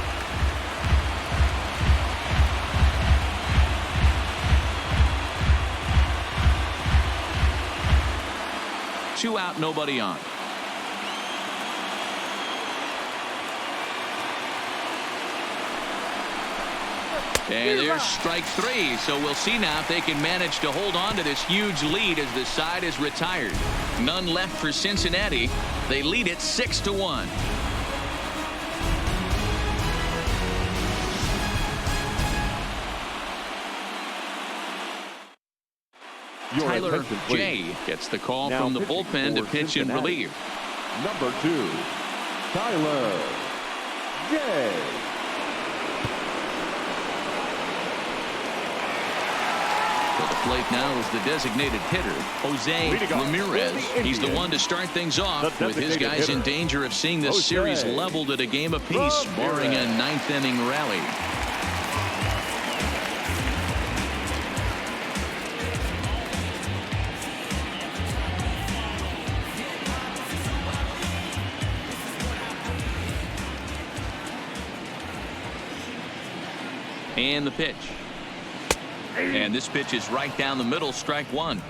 [SPEAKER 1] Two out, nobody on. And there's strike 3. So we'll see now if they can manage to hold on to this huge lead as the side is retired. None left for Cincinnati. They lead it 6-1. Tyler J gets the call
[SPEAKER 3] now
[SPEAKER 1] from the bullpen to pitch in relief.
[SPEAKER 3] Number 2, Tyler J.
[SPEAKER 1] To the plate now is the designated hitter, Jose Ramirez. He's the one to start things off, with his guys in danger of seeing this series leveled at a game apiece, barring a 9th inning rally. And the pitch. And this pitch is right down the middle, strike 1.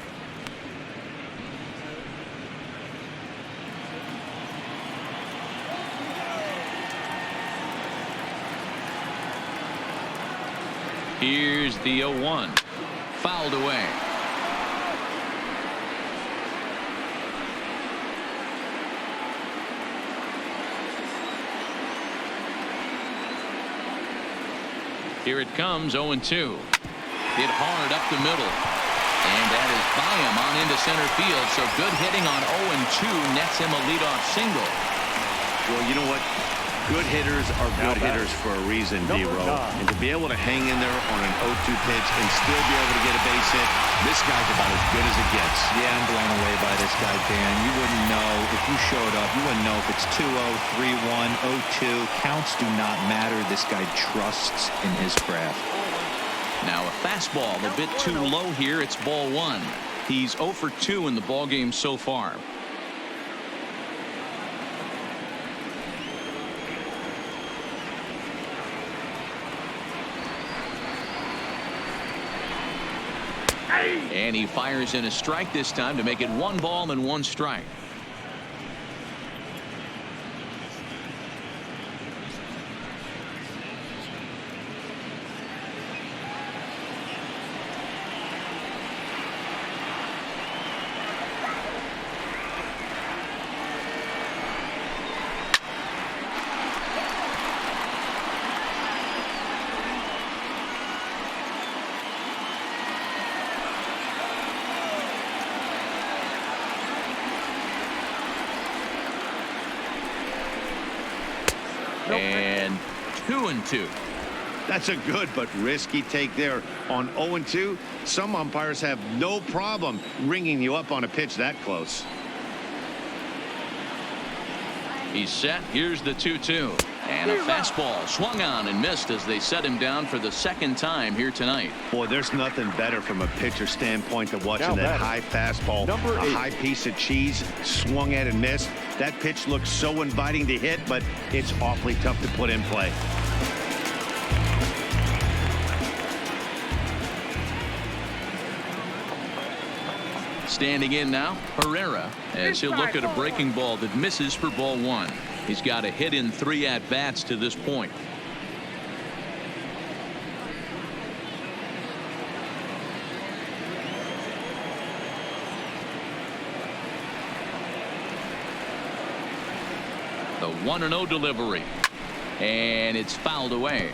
[SPEAKER 1] Here's the 0-1. Fouled away. Here it comes, 0-2. Hit hard up the middle. And that is by him on into center field. So good hitting on 0-2 nets him a leadoff single.
[SPEAKER 2] Well, you know what? Good hitters are good hitters for a reason, D-Row. And to be able to hang in there on an 0-2 pitch and still be able to get a base hit, this guy's about as good as it gets.
[SPEAKER 4] Yeah, I'm blown away by this guy, Dan. You wouldn't know if you showed up. You wouldn't know if it's 2-0, 3-1, 0-2. Counts do not matter. This guy trusts in his craft.
[SPEAKER 1] Now a fastball a bit too low here. It's ball 1. He's 0 for 2 in the ball game so far. And he fires in a strike this time to make it 1 ball and 1 strike. And 2-2.
[SPEAKER 2] That's a good but risky take there on 0-2. Some umpires have no problem ringing you up on a pitch that close.
[SPEAKER 1] He's set. Here's the 2-2. And a fastball swung on and missed as they set him down for the second time here tonight.
[SPEAKER 2] Boy, there's nothing better from a pitcher standpoint than watching that high fastball, a high piece of cheese swung at and missed. That pitch looks so inviting to hit, but it's awfully tough to put in play.
[SPEAKER 1] Standing in now, Herrera, as he'll look at a breaking ball that misses for ball 1. He's got a hit in 3 at-bats to this point. The 1-0 delivery, and it's fouled away.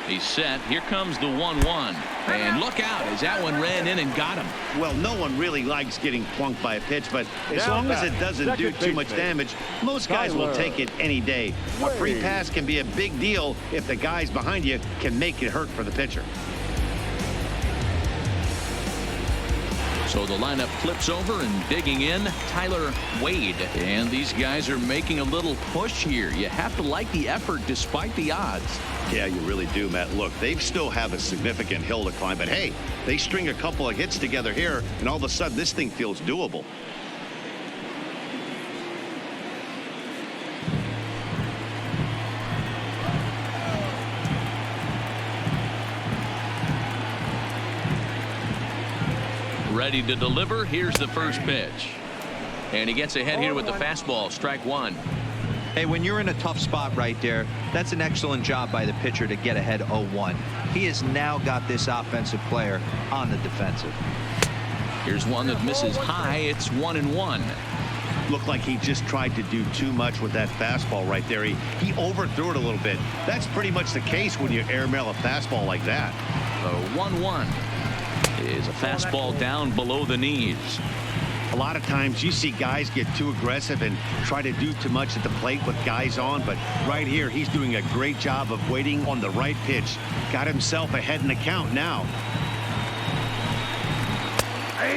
[SPEAKER 1] He's set. Here comes the 1-1. And look out as that one ran in and got him.
[SPEAKER 2] Well, no one really likes getting plunked by a pitch, but as long as it doesn't do too much damage, most guys will take it any day. A free pass can be a big deal if the guys behind you can make it hurt for the pitcher.
[SPEAKER 1] So the lineup flips over, and digging in, Tyler Wade. And these guys are making a little push here. You have to like the effort despite the odds.
[SPEAKER 2] Yeah, you really do, Matt. Look, they still have a significant hill to climb, but hey, they string a couple of hits together here, and all of a sudden this thing feels doable.
[SPEAKER 1] Ready to deliver. Here's the first pitch. And he gets ahead here with the fastball. Strike 1.
[SPEAKER 4] Hey, when you're in a tough spot right there, that's an excellent job by the pitcher to get ahead 0-1. He has now got this offensive player on the defensive.
[SPEAKER 1] Here's one that misses high. It's 1-1.
[SPEAKER 2] Looked like he just tried to do too much with that fastball right there. He overthrew it a little bit. That's pretty much the case when you airmail a fastball like that.
[SPEAKER 1] The 1-1 is a fastball down below the knees.
[SPEAKER 2] A lot of times you see guys get too aggressive and try to do too much at the plate with guys on, but right here he's doing a great job of waiting on the right pitch. Got himself ahead in the count now.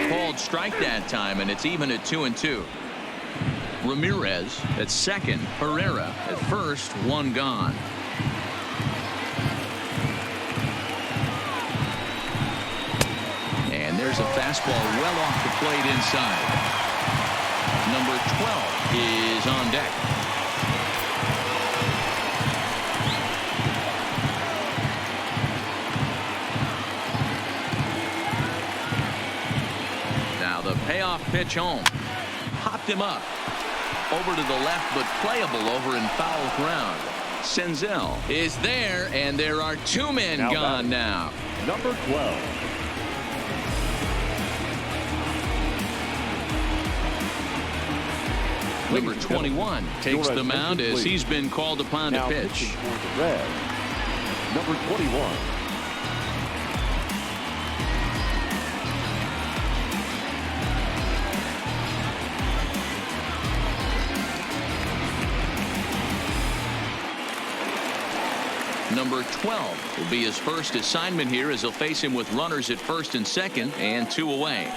[SPEAKER 1] Called strike that time, and it's even at 2-2. Ramirez at second, Herrera at first, one gone. And there's a fastball well off the plate inside. Number 12 is on deck. Now the payoff pitch home. Popped him up. Over to the left, but playable over in foul ground. Senzel is there, and there are two men gone now.
[SPEAKER 3] Number 12.
[SPEAKER 1] Number 21 takes the mound as he's been called upon to pitch.
[SPEAKER 3] Red, number 21.
[SPEAKER 1] Number 12 will be his first assignment here as he'll face him with runners at first and second and two away.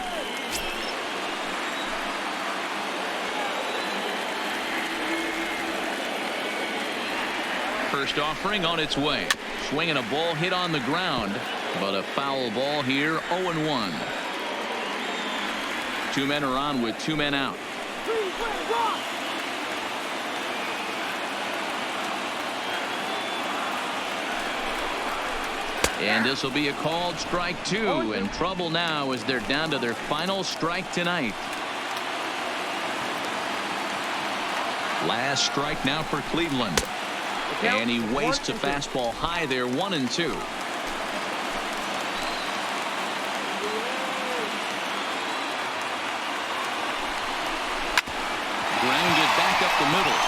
[SPEAKER 1] First offering on its way. Swinging a ball hit on the ground, but a foul ball here, 0-1. Two men are on with two men out. And this will be a called strike two, and trouble now as they're down to their final strike tonight. Last strike now for Cleveland. And he wastes a fastball high there, 1-2. Grounded back up the middle.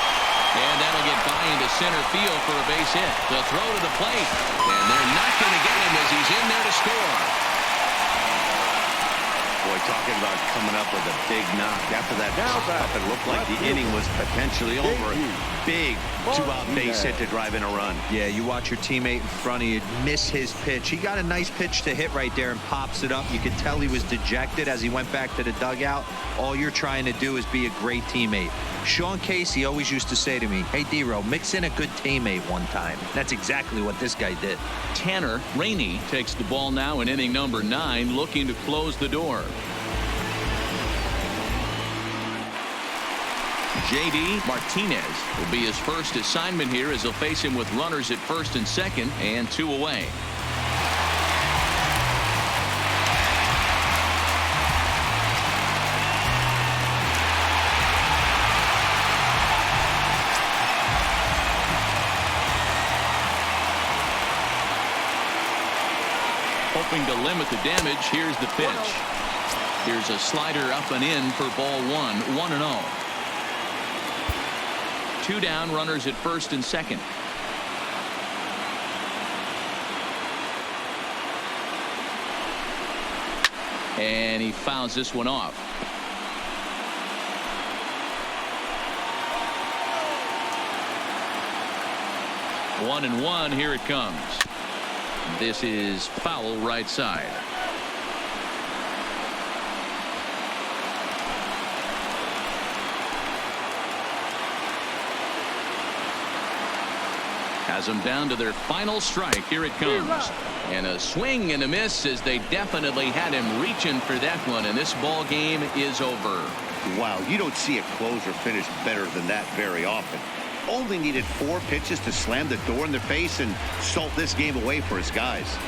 [SPEAKER 1] And that'll get by into center field for a base hit. The throw to the plate. And they're not going to get him as he's in there to score.
[SPEAKER 2] Boy, talking about coming up with a big knock. After that pop-up, it looked like the inning was potentially over. Big two-out base hit to drive in a run.
[SPEAKER 4] Yeah, you watch your teammate in front of you miss his pitch. He got a nice pitch to hit right there and pops it up. You could tell he was dejected as he went back to the dugout. All you're trying to do is be a great teammate. Sean Casey always used to say to me, hey, D-Row, mix in a good teammate one time. That's exactly what this guy did.
[SPEAKER 1] Tanner Rainey takes the ball now in inning number 9, looking to close the door. J.D. Martinez will be his first assignment here as he'll face him with runners at first and second and 2 away. Hoping to limit the damage, here's the pitch. Here's a slider up and in for ball 1, 1-0. 2 down, runners at first and second. And he fouls this one off. One and one, here it comes. This is foul right side. Has them down to their final strike. Here it comes. And a swing and a miss as they definitely had him reaching for that one. And this ball game is over.
[SPEAKER 2] Wow, you don't see a closer finish better than that very often. Only needed 4 pitches to slam the door in their face and salt this game away for his guys.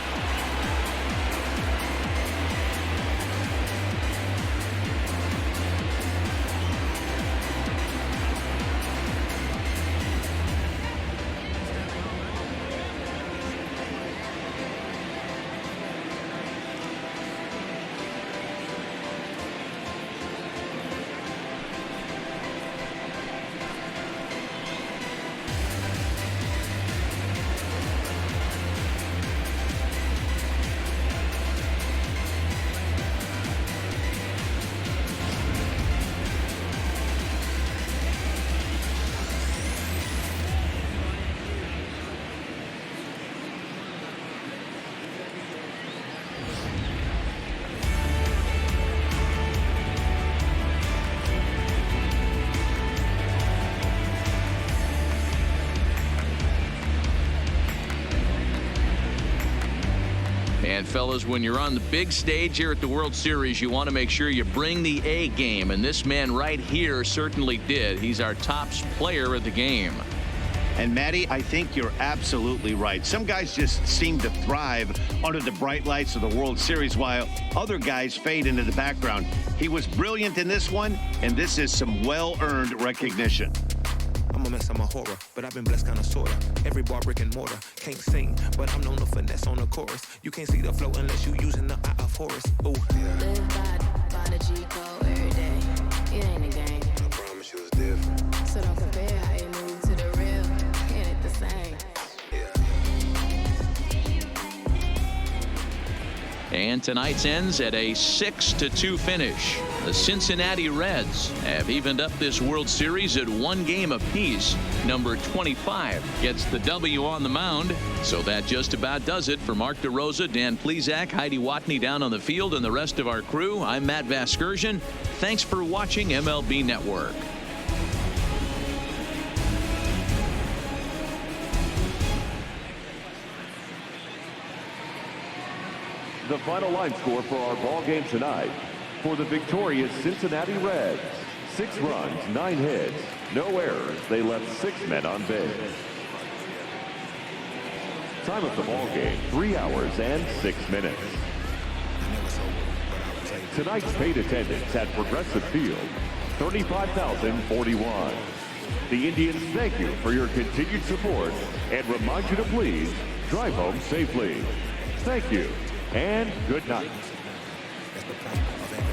[SPEAKER 1] And fellas, when you're on the big stage here at the World Series, you want to make sure you bring the A game, and this man right here certainly did. He's our top player of the game.
[SPEAKER 2] And Matty, I think you're absolutely right. Some guys just seem to thrive under the bright lights of the World Series while other guys fade into the background. He was brilliant in this one, and this is some well-earned recognition.
[SPEAKER 7] I'm a mess, I'm a horror, but I've been blessed kinda sorta. Every bar brick and mortar, can't sing, but I'm known to finesse on the chorus. You can't see the flow unless you using the eye of Horus. Ooh.
[SPEAKER 8] Live by the G code every day. It ain't a game.
[SPEAKER 7] I promise you it's different.
[SPEAKER 8] So don't compare how you move to the real. It ain't the same.
[SPEAKER 1] And tonight's ends at a 6-2 finish. The Cincinnati Reds have evened up this World Series at 1 game apiece. Number 25 gets the W on the mound. So that just about does it for Mark DeRosa, Dan Plesac, Heidi Watney down on the field, and the rest of our crew. I'm Matt Vasgersian. Thanks for watching MLB Network.
[SPEAKER 3] The final line score for our ball game tonight. For the victorious Cincinnati Reds, 6 runs, 9 hits, no errors. They left 6 men on base. Time of the ball game, 3 hours and 6 minutes. Tonight's paid attendance at Progressive Field, 35,041. The Indians thank you for your continued support and remind you to please drive home safely. Thank you and good night.
[SPEAKER 7] That's the point of